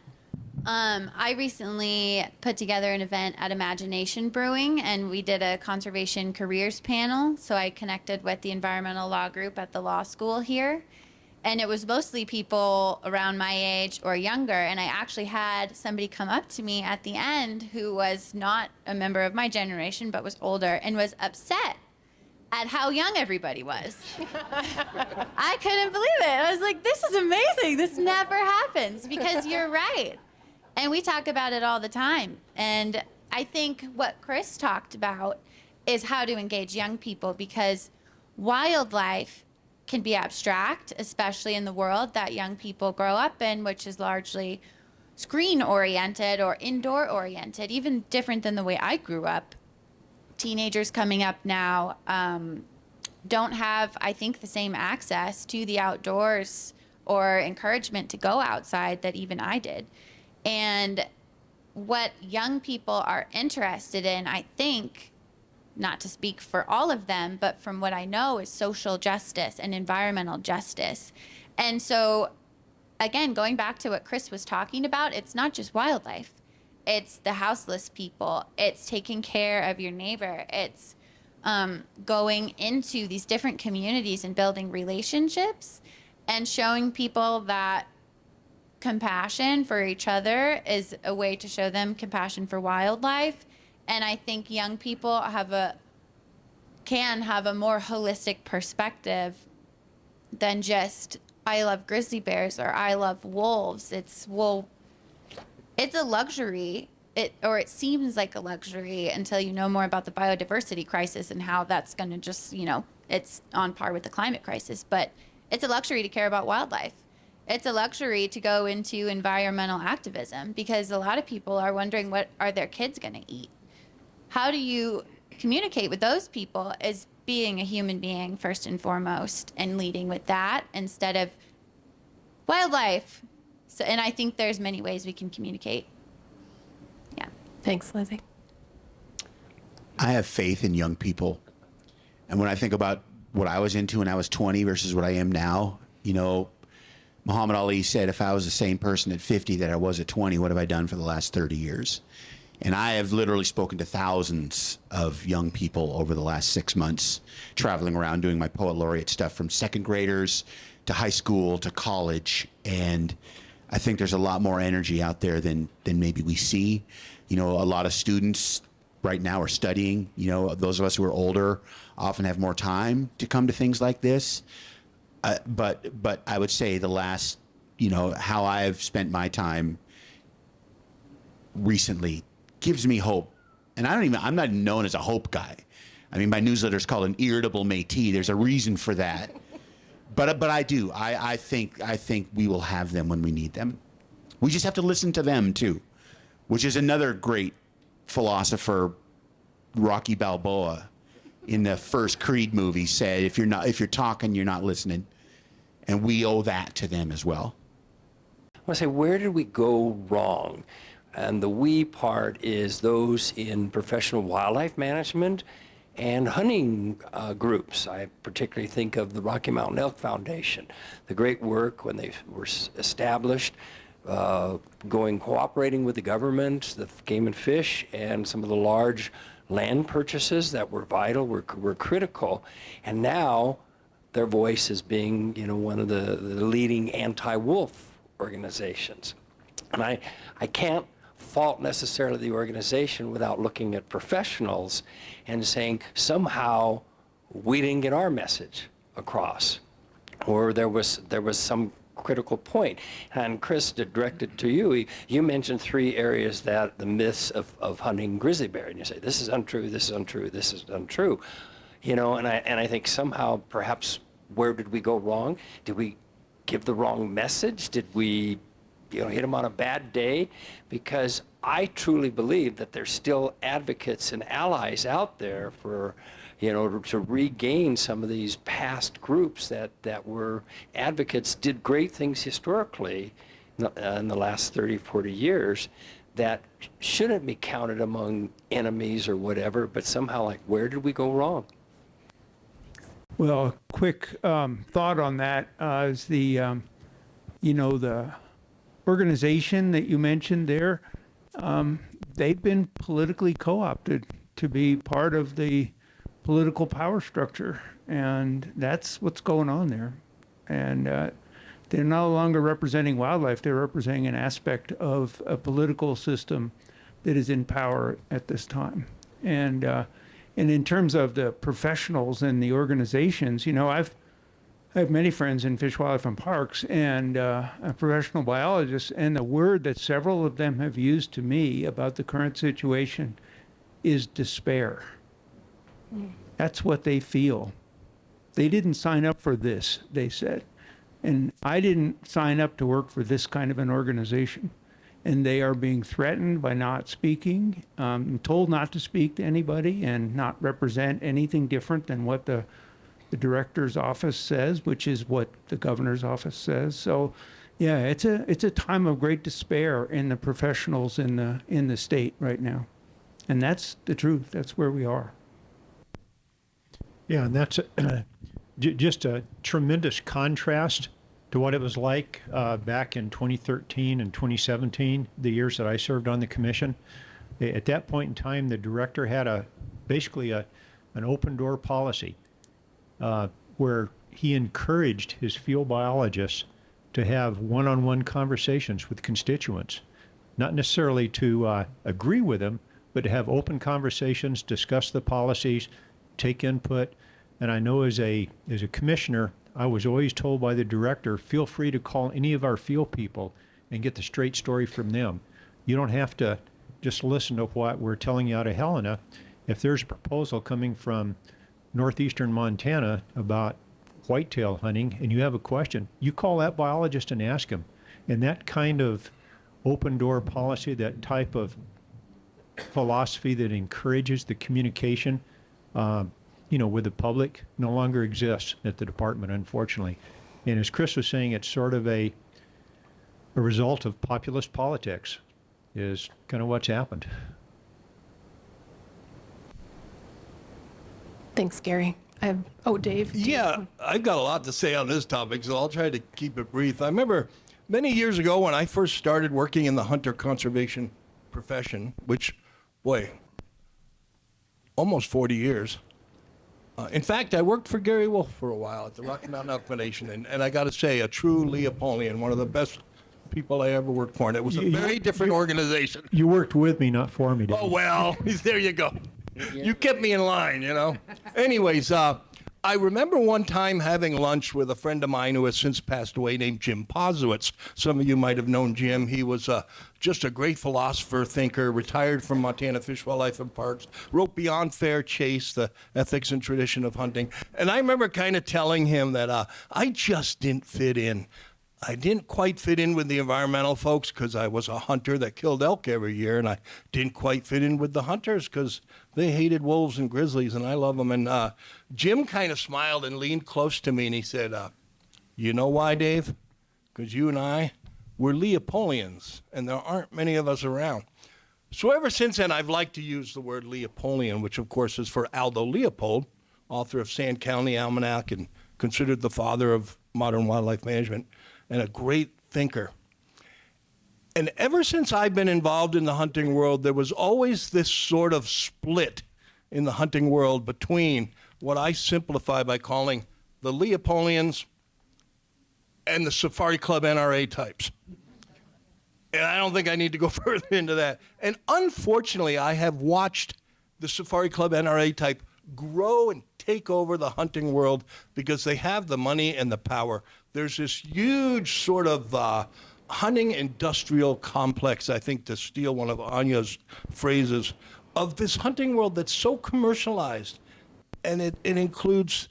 I recently put together an event at Imagination Brewing, and we did a conservation careers panel. So I connected with the environmental law group at the law school here. And it was mostly people around my age or younger. And I actually had somebody come up to me at the end who was not a member of my generation, but was older and was upset at how young everybody was. I couldn't believe it. I was like, this is amazing. This never happens, because you're right. And we talk about it all the time. And I think what Chris talked about is how to engage young people, because wildlife can be abstract, especially in the world that young people grow up in, which is largely screen-oriented or indoor-oriented, even different than the way I grew up. Teenagers coming up now don't have, I think, the same access to the outdoors or encouragement to go outside that even I did. And what young people are interested in, I think, not to speak for all of them, but from what I know, is social justice and environmental justice. And so, again, going back to what Chris was talking about, it's not just wildlife. It's the houseless people. It's taking care of your neighbor. It's going into these different communities and building relationships and showing people that compassion for each other is a way to show them compassion for wildlife. And I think young people can have a more holistic perspective than just, I love grizzly bears or I love wolves. It's a luxury, it seems like a luxury until you know more about the biodiversity crisis and how that's going to just, it's on par with the climate crisis. But it's a luxury to care about wildlife. It's a luxury to go into environmental activism, because a lot of people are wondering, what are their kids going to eat? How do you communicate with those people as being a human being first and foremost, and leading with that instead of wildlife? So, and I think there's many ways we can communicate. Yeah. Thanks, Lizzy. I have faith in young people. And when I think about what I was into when I was 20 versus what I am now, Muhammad Ali said, if I was the same person at 50 that I was at 20, what have I done for the last 30 years? And I have literally spoken to thousands of young people over the last 6 months, traveling around doing my Poet Laureate stuff, from second graders to high school to college. And I think there's a lot more energy out there than maybe we see. A lot of students right now are studying. Those of us who are older often have more time to come to things like this. But I would say the last, how I've spent my time recently gives me hope. And I'm not known as a hope guy. I mean, my newsletter is called An Irritable Métis. There's a reason for that. But I do. I think we will have them when we need them. We just have to listen to them too, which is another great philosopher, Rocky Balboa, in the first Creed movie said, if you're talking, you're not listening. And we owe that to them as well. I want to say, where did we go wrong? And the we part is those in professional wildlife management and hunting groups. I particularly think of the Rocky Mountain Elk Foundation, the great work when they were established, cooperating with the government, the Game and Fish, and some of the large land purchases that were vital, were critical. And now their voice is being, one of the leading anti-wolf organizations. And I can't fault necessarily the organization without looking at professionals and saying somehow we didn't get our message across, or there was some critical point. And Chris, directed to you, you mentioned 3 areas that the myths of hunting grizzly bear, and you say this is untrue, this is untrue, this is untrue, and I think somehow perhaps where did we go wrong? Did we give the wrong message? Did we hit them on a bad day? Because I truly believe that there's still advocates and allies out there for to regain some of these past groups that were advocates, did great things historically in the last 30, 40 years that shouldn't be counted among enemies or whatever, but somehow where did we go wrong? Well, a quick thought on that is the organization that you mentioned there, they've been politically co-opted to be part of the political power structure, and that's what's going on there. And they're no longer representing wildlife, they're representing an aspect of a political system that is in power at this time. And in terms of the professionals and the organizations, I have many friends in fish, wildlife, and parks, and professional biologists, and the word that several of them have used to me about the current situation is despair. That's what they feel. They didn't sign up for this, they said. And I didn't sign up to work for this kind of an organization. And they are being threatened by not speaking, told not to speak to anybody and not represent anything different than what the director's office says, which is what the governor's office says. So, yeah, it's a time of great despair in the professionals in the state right now. And that's the truth. That's where we are. Yeah, and that's just a tremendous contrast to what it was like back in 2013 and 2017, the years that I served on the commission. At that point in time, the director had basically an open door policy where he encouraged his field biologists to have one-on-one conversations with constituents, not necessarily to agree with them, but to have open conversations, discuss the policies, take input. And I know as a commissioner, I was always told by the director, feel free to call any of our field people and get the straight story from them. You don't have to just listen to what we're telling you out of Helena. If there's a proposal coming from northeastern Montana about whitetail hunting and you have a question, you call that biologist and ask him. And that kind of open door policy, that type of philosophy that encourages the communication with the public no longer exists at the department, unfortunately. And as Chris was saying, it's sort of a result of populist politics is kind of what's happened. Thanks, Gary. Dave. Yeah, I've got a lot to say on this topic, so I'll try to keep it brief. I remember many years ago when I first started working in the hunter conservation profession, which, boy, almost 40 years. In fact, I worked for Gary Wolf for a while at the Rocky Mountain Elk Foundation, and I got to say, a true Leopolian, one of the best people I ever worked for, and it was a very different organization. You worked with me, not for me, didn't you? Oh, well, there you go. You kept me in line, Anyways, I remember one time having lunch with a friend of mine who has since passed away named Jim Posowitz. Some of you might have known Jim. He was just a great philosopher, thinker, retired from Montana Fish, Wildlife, and Parks, wrote Beyond Fair Chase, The Ethics and Tradition of Hunting. And I remember kind of telling him that I just didn't fit in. I didn't quite fit in with the environmental folks because I was a hunter that killed elk every year, and I didn't quite fit in with the hunters because they hated wolves and grizzlies, and I love them. And Jim kind of smiled and leaned close to me, and he said, you know why, Dave? Because you and I, we're Leopolians, and there aren't many of us around. So ever since then, I've liked to use the word Leopolian, which of course is for Aldo Leopold, author of Sand County Almanac and considered the father of modern wildlife management, and a great thinker. And ever since I've been involved in the hunting world, there was always this sort of split in the hunting world between what I simplify by calling the Leopolians and the Safari Club NRA types. And I don't think I need to go further into that. And unfortunately, I have watched the Safari Club NRA type grow and take over the hunting world because they have the money and the power. There's this huge sort of hunting industrial complex, I think, to steal one of Anya's phrases, of this hunting world that's so commercialized. And it includes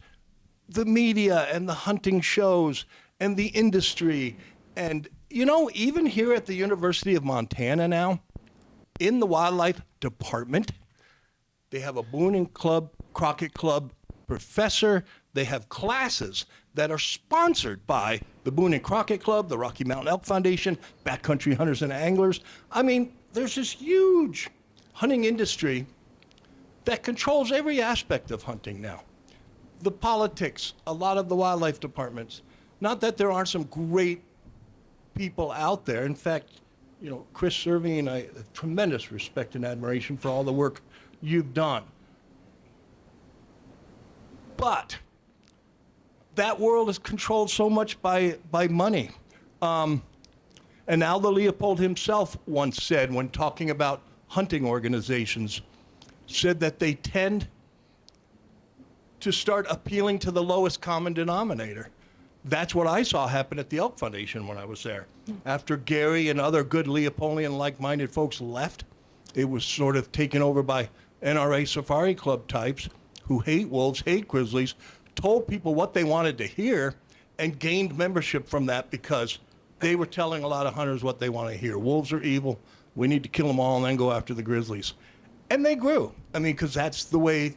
the media and the hunting shows and the industry. And, you know, even here at the University of Montana now, in the wildlife department, they have a Boone and Crockett Club professor. They have classes that are sponsored by the Boone and Crockett Club, the Rocky Mountain Elk Foundation, Backcountry Hunters and Anglers. I mean, there's this huge hunting industry that controls every aspect of hunting now. The politics, a lot of the wildlife departments. Not that there aren't some great people out there. In fact, you know, Chris Servheen, I have tremendous respect and admiration for all the work you've done. But that world is controlled so much by money. And Aldo Leopold himself once said, when talking about hunting organizations, said that they tend to start appealing to the lowest common denominator. That's what I saw happen at the Elk Foundation when I was there. After Gary and other good Leopolian like-minded folks left, it was sort of taken over by NRA Safari Club types who hate wolves, hate grizzlies, told people what they wanted to hear, and gained membership from that because they were telling a lot of hunters what they want to hear. Wolves are evil. We need to kill them all and then go after the grizzlies. And they grew. I mean, because that's the way,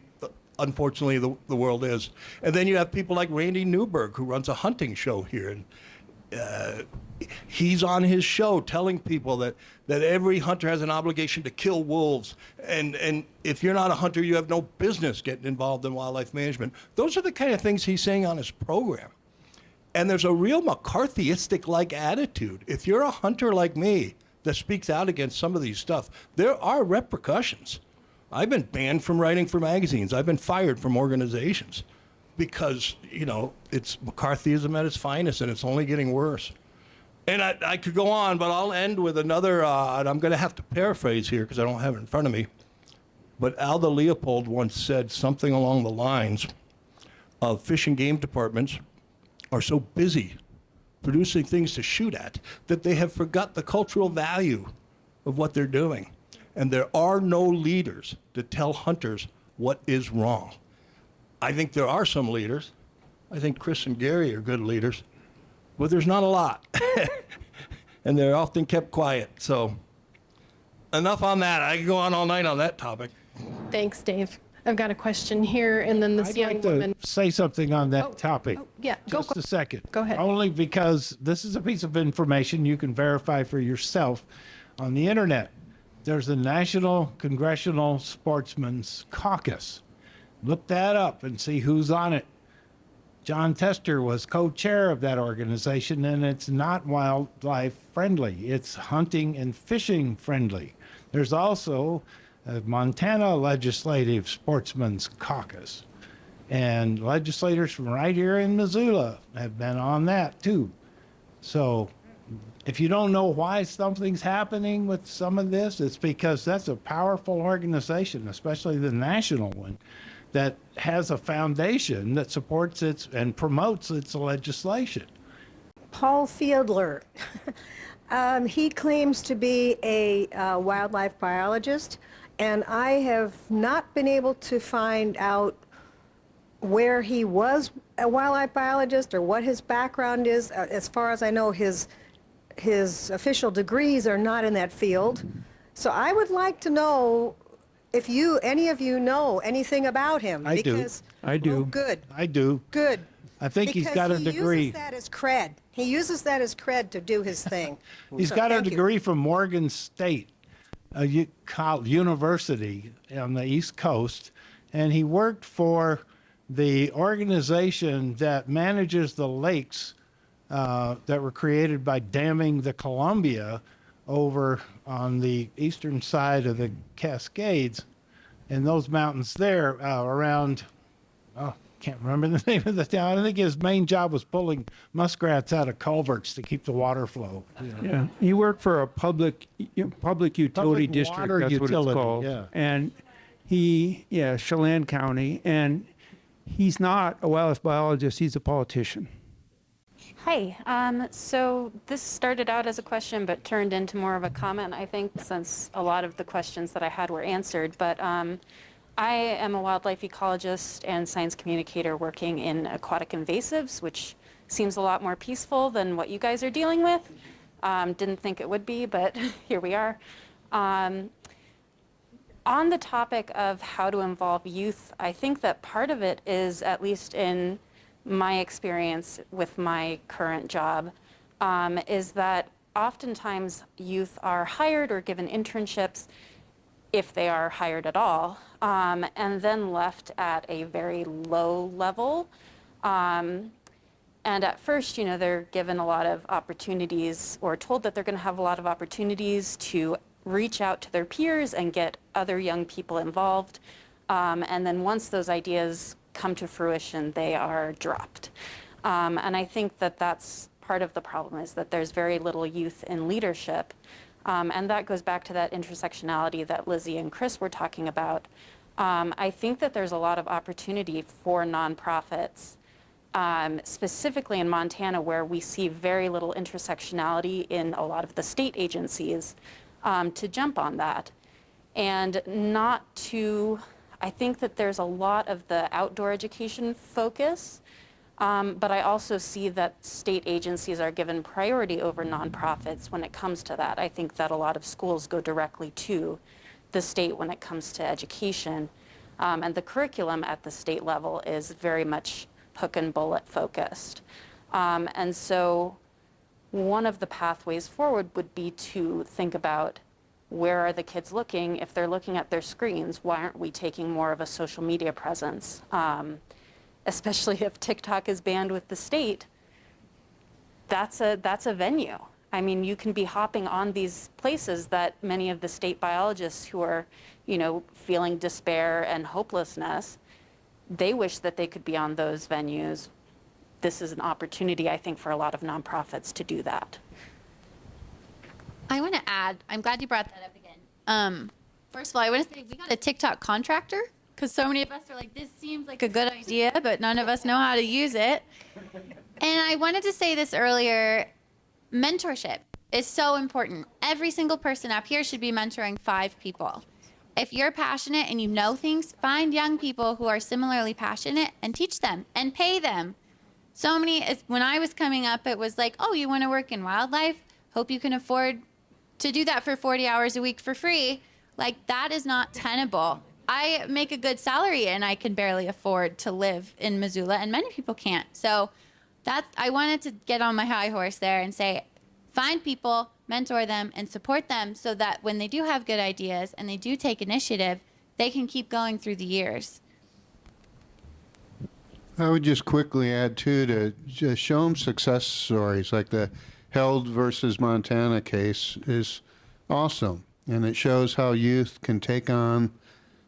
unfortunately, the world is. And then you have people like Randy Newberg, who runs a hunting show here. And he's on his show telling people that every hunter has an obligation to kill wolves. And if you're not a hunter, you have no business getting involved in wildlife management. Those are the kind of things he's saying on his program. And there's a real McCarthyistic-like attitude. If you're a hunter like me that speaks out against some of these stuff, there are repercussions. I've been banned from writing for magazines. I've been fired from organizations because, you know, it's McCarthyism at its finest, and it's only getting worse. And I could go on, but I'll end with another, and I'm going to have to paraphrase here because I don't have it in front of me. But Aldo Leopold once said something along the lines of fish and game departments are so busy producing things to shoot at that they have forgot the cultural value of what they're doing. And there are no leaders to tell hunters what is wrong. I think there are some leaders. I think Chris and Gary are good leaders, but there's not a lot. And they're often kept quiet. So enough on that. I can go on all night on that topic. Thanks, Dave. I've got a question here, and then this I'd young like to woman. say something on that topic. Yeah, Just a second. Go ahead. Only because this is a piece of information you can verify for yourself on the internet. There's the National Congressional Sportsmen's Caucus. Look that up and see who's on it. John Tester was co-chair of that organization, and it's not wildlife friendly. It's hunting and fishing friendly. There's also a Montana Legislative Sportsmen's Caucus. And legislators from right here in Missoula have been on that too. So if you don't know why something's happening with some of this, it's because that's a powerful organization, especially the national one, that has a foundation that supports its and promotes its legislation. Paul Fiedler. He claims to be a wildlife biologist, and I have not been able to find out where he was a wildlife biologist or what his background is. As far as I know, his official degrees are not in that field. So I would like to know if any of you know anything about him. I do. I do. Oh, good. I do. Good. I think he's got a Because degree. he uses that as cred. He uses that as cred to do his thing. He's So got a thank you. degree from Morgan State University on the East Coast, and he worked for the organization that manages the lakes that were created by damming the Columbia over on the eastern side of the Cascades, and those mountains there around, can't remember the name of the town. I think his main job was pulling muskrats out of culverts to keep the water flow. Yeah, he worked for a public utility Public district. water That's what utility, it's called. yeah. And Chelan County, and he's not a wildlife biologist. He's a politician. Hi. So this started out as a question, but turned into more of a comment, I think, since a lot of the questions that I had were answered. But I am a wildlife ecologist and science communicator working in aquatic invasives, which seems a lot more peaceful than what you guys are dealing with. Didn't think it would be, but here we are. On the topic of how to involve youth, I think that part of it is, at least in my experience with my current job, is that oftentimes youth are hired or given internships, if they are hired at all, and then left at a very low level. And at first, they're given a lot of opportunities or told that they're going to have a lot of opportunities to reach out to their peers and get other young people involved. And then once those ideas come to fruition, they are dropped. And I think that that's part of the problem, is that there's very little youth in leadership. And that goes back to that intersectionality that Lizzy and Chris were talking about. I think that there's a lot of opportunity for nonprofits, specifically in Montana, where we see very little intersectionality in a lot of the state agencies, to jump on that. And I think that there's a lot of the outdoor education focus, but I also see that state agencies are given priority over nonprofits when it comes to that. I think that a lot of schools go directly to the state when it comes to education, and the curriculum at the state level is very much hook and bullet focused. And so one of the pathways forward would be to think about, where are the kids looking? If they're looking at their screens, why aren't we taking more of a social media presence? Especially if TikTok is banned with the state, that's a venue. I mean, you can be hopping on these places that many of the state biologists who are, feeling despair and hopelessness, they wish that they could be on those venues. This is an opportunity, I think, for a lot of nonprofits to do that. I want to add, I'm glad you brought that up again. First of all, I want to say we got a TikTok contractor, because so many of us are like, this seems like a good idea, but none of us know how to use it. And I wanted to say this earlier, mentorship is so important. Every single person up here should be mentoring 5 people. If you're passionate and you know things, find young people who are similarly passionate and teach them and pay them. When I was coming up, it was like, oh, you want to work in wildlife? Hope you can afford to do that for 40 hours a week for free. Like, that is not tenable. I make a good salary and I can barely afford to live in Missoula, and many people can't. So I wanted to get on my high horse there and say, find people, mentor them, and support them so that when they do have good ideas and they do take initiative, they can keep going through the years. I would just quickly add, too, to just show them success stories, like the Held versus Montana case is awesome. And it shows how youth can take on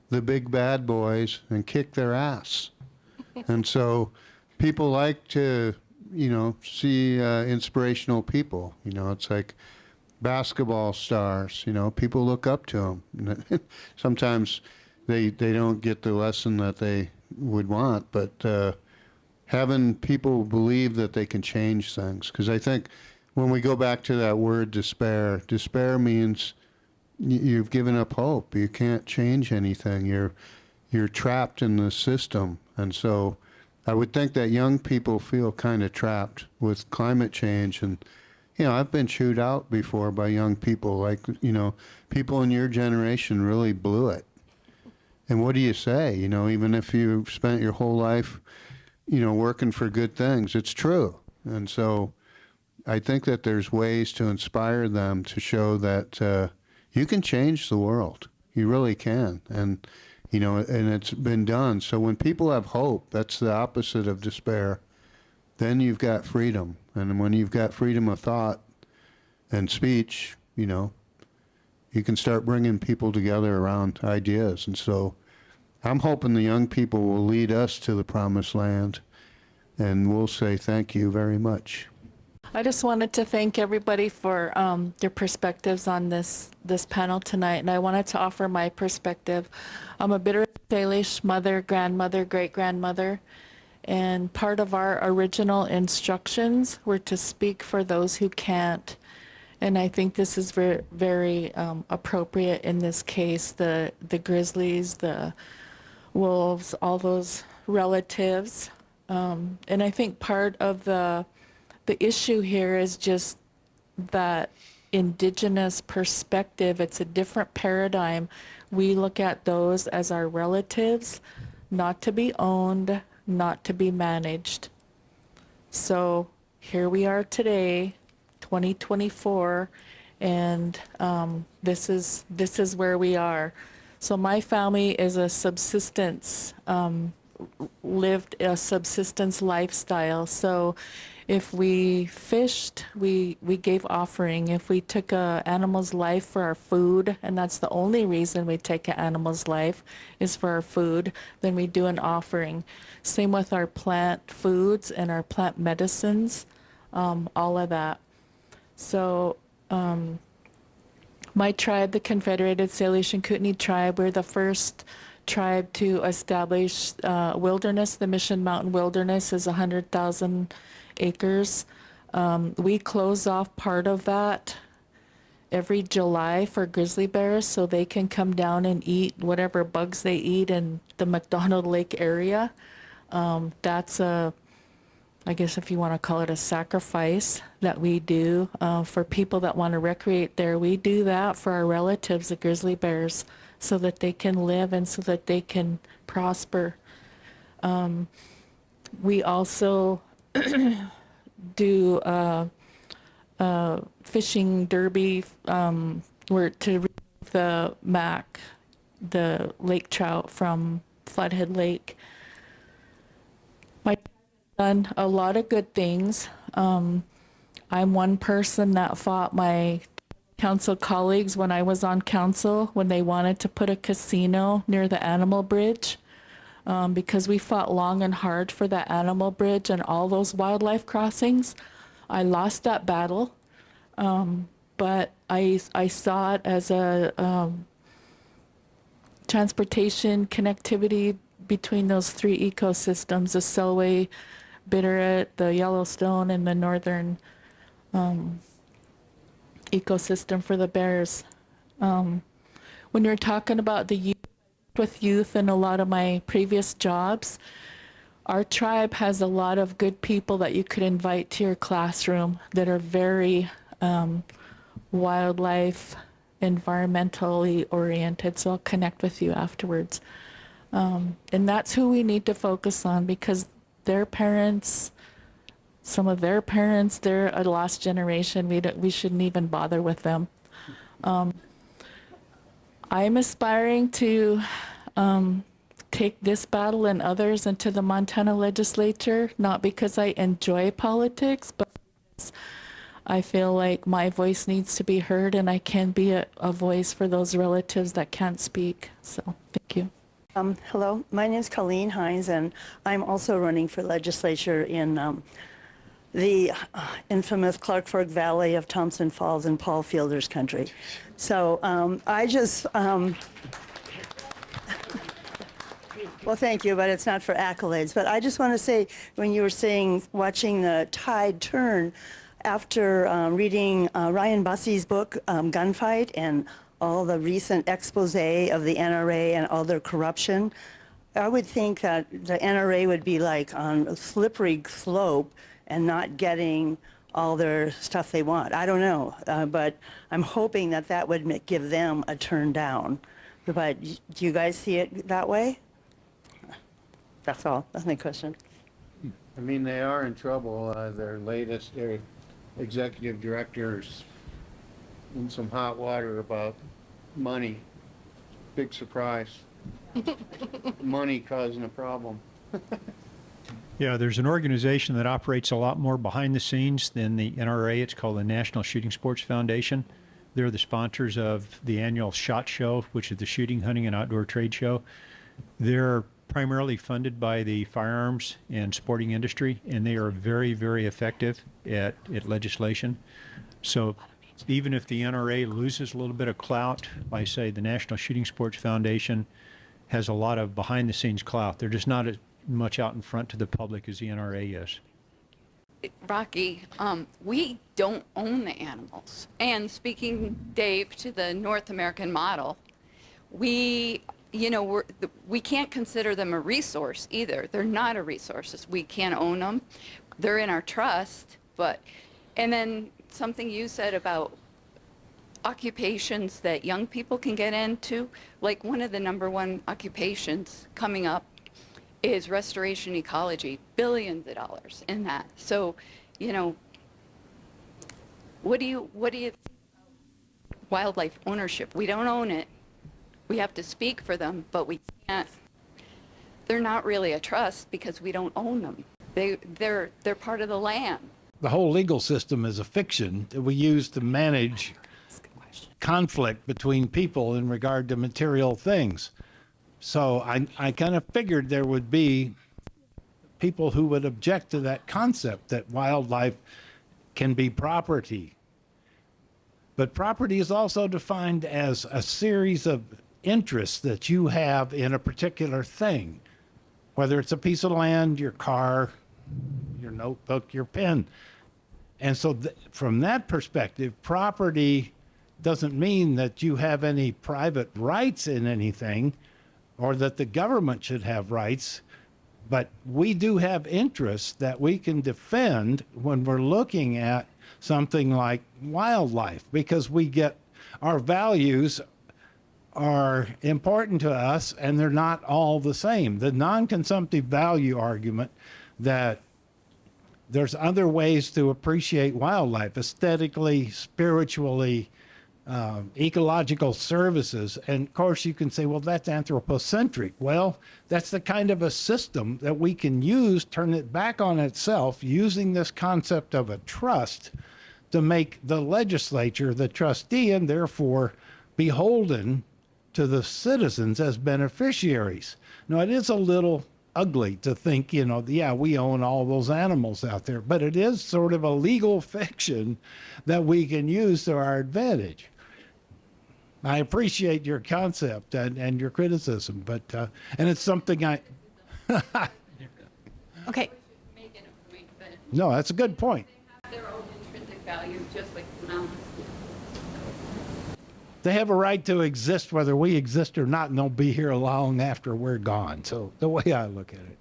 the big bad boys and kick their ass. And so people like to, see inspirational people. It's like basketball stars, people look up to them. Sometimes they don't get the lesson that they would want, but having people believe that they can change things. Because I think when we go back to that word despair means you've given up hope. You can't change anything. You're trapped in the system. And so I would think that young people feel kind of trapped with climate change. And, I've been chewed out before by young people, like, people in your generation really blew it. And what do you say? Even if you've spent your whole life, working for good things, it's true. And so I think that there's ways to inspire them to show that you can change the world. You really can. And, and it's been done. So when people have hope, that's the opposite of despair. Then you've got freedom. And when you've got freedom of thought and speech, you can start bringing people together around ideas. And so I'm hoping the young people will lead us to the promised land, and we'll say thank you very much. I just wanted to thank everybody for their perspectives on this panel tonight, and I wanted to offer my perspective. I'm a Bitterroot Salish mother, grandmother, great-grandmother, and part of our original instructions were to speak for those who can't. And I think this is very, very appropriate in this case. The grizzlies, the wolves, all those relatives. And I think part of the issue here is just that indigenous perspective. It's a different paradigm. We look at those as our relatives, not to be owned, not to be managed. So here we are today, 2024, and this is where we are. So my family is a subsistence, lived a subsistence lifestyle. So if we fished, we gave offering. If we took a animal's life for our food, and that's the only reason we take an animal's life is for our food, then we do an offering. Same with our plant foods and our plant medicines, all of that. So my tribe, the Confederated Salish and Kootenai tribe, we're the first tribe to establish wilderness. The Mission Mountain Wilderness is 100,000 acres. We close off part of that every July for grizzly bears so they can come down and eat whatever bugs they eat in the McDonald Lake area. That's I guess if you want to call it a sacrifice that we do for people that want to recreate there. We do that for our relatives, the grizzly bears, so that they can live and so that they can prosper. We also do fishing derby where to remove the mac, the lake trout from Floodhead Lake. My done a lot of good things. I'm one person that fought my council colleagues when I was on council when they wanted to put a casino near the animal bridge because we fought long and hard for that animal bridge and all those wildlife crossings. I lost that battle, but I saw it as a transportation connectivity between those three ecosystems, the Selway, Bitterroot, the Yellowstone, and the northern ecosystem for the bears. When you're talking about the youth, with youth in a lot of my previous jobs, our tribe has a lot of good people that you could invite to your classroom that are very wildlife, environmentally oriented, so I'll connect with you afterwards. And that's who we need to focus on because their parents, some of their parents, they're a lost generation. We shouldn't even bother with them. I'm aspiring to take this battle and others into the Montana legislature, not because I enjoy politics, but because I feel like my voice needs to be heard and I can be a voice for those relatives that can't speak. So thank you. Hello, my name is Colleen Hines, and I'm also running for legislature in the infamous Clark Fork Valley of Thompson Falls and Paul Fielder's country. So I just, well, thank you, but it's not for accolades. But I just want to say, when you were saying, watching the tide turn, after reading Ryan Bussey's book, Gunfight, and all the recent expose of the NRA and all their corruption, I would think that the NRA would be like on a slippery slope and not getting all their stuff they want. I don't know, but I'm hoping that that would give them a turn down. But do you guys see it that way? That's all. That's my question. I mean, they are in trouble. Their executive director's in some hot water about money. Big surprise. Money causing a problem. Yeah, there's an organization that operates a lot more behind the scenes than the NRA. It's called the National Shooting Sports Foundation. They're the sponsors of the annual SHOT Show, which is the shooting, hunting, and outdoor trade show. They're primarily funded by the firearms and sporting industry, and they are very, very effective at legislation. So even if the NRA loses a little bit of clout, like I say, the National Shooting Sports Foundation has a lot of behind-the-scenes clout. They're just not as much out in front to the public as the NRA is. Rocky, we don't own the animals. And speaking, Dave, to the North American model, we can't consider them a resource either. They're not a resource. We can't own them. They're in our trust, and then something you said about occupations that young people can get into, like one of the #1 occupations coming up is restoration ecology, billions of dollars in that. So, what do you think about wildlife ownership? We don't own it. We have to speak for them, but we can't. They're not really a trust because we don't own them. They're part of the land. The whole legal system is a fiction that we use to manage conflict between people in regard to material things. So I kind of figured there would be people who would object to that concept that wildlife can be property. But property is also defined as a series of interests that you have in a particular thing, whether it's a piece of land, your car, your notebook, your pen. And so from that perspective, property doesn't mean that you have any private rights in anything or that the government should have rights, but we do have interests that we can defend when we're looking at something like wildlife, because our values are important to us and they're not all the same. The non-consumptive value argument that there's other ways to appreciate wildlife, aesthetically, spiritually, ecological services. And of course you can say, well, that's anthropocentric. Well, that's the kind of a system that we can use, turn it back on itself, using this concept of a trust to make the legislature the trustee and therefore beholden to the citizens as beneficiaries. Now, it is a little ugly to think, we own all those animals out there, but it is sort of a legal fiction that we can use to our advantage. I appreciate your concept and your criticism, but and it's something Okay. No, that's a good point. They have their own intrinsic value, just like the mountains. They have a right to exist whether we exist or not, and they'll be here long after we're gone. So the way I look at it.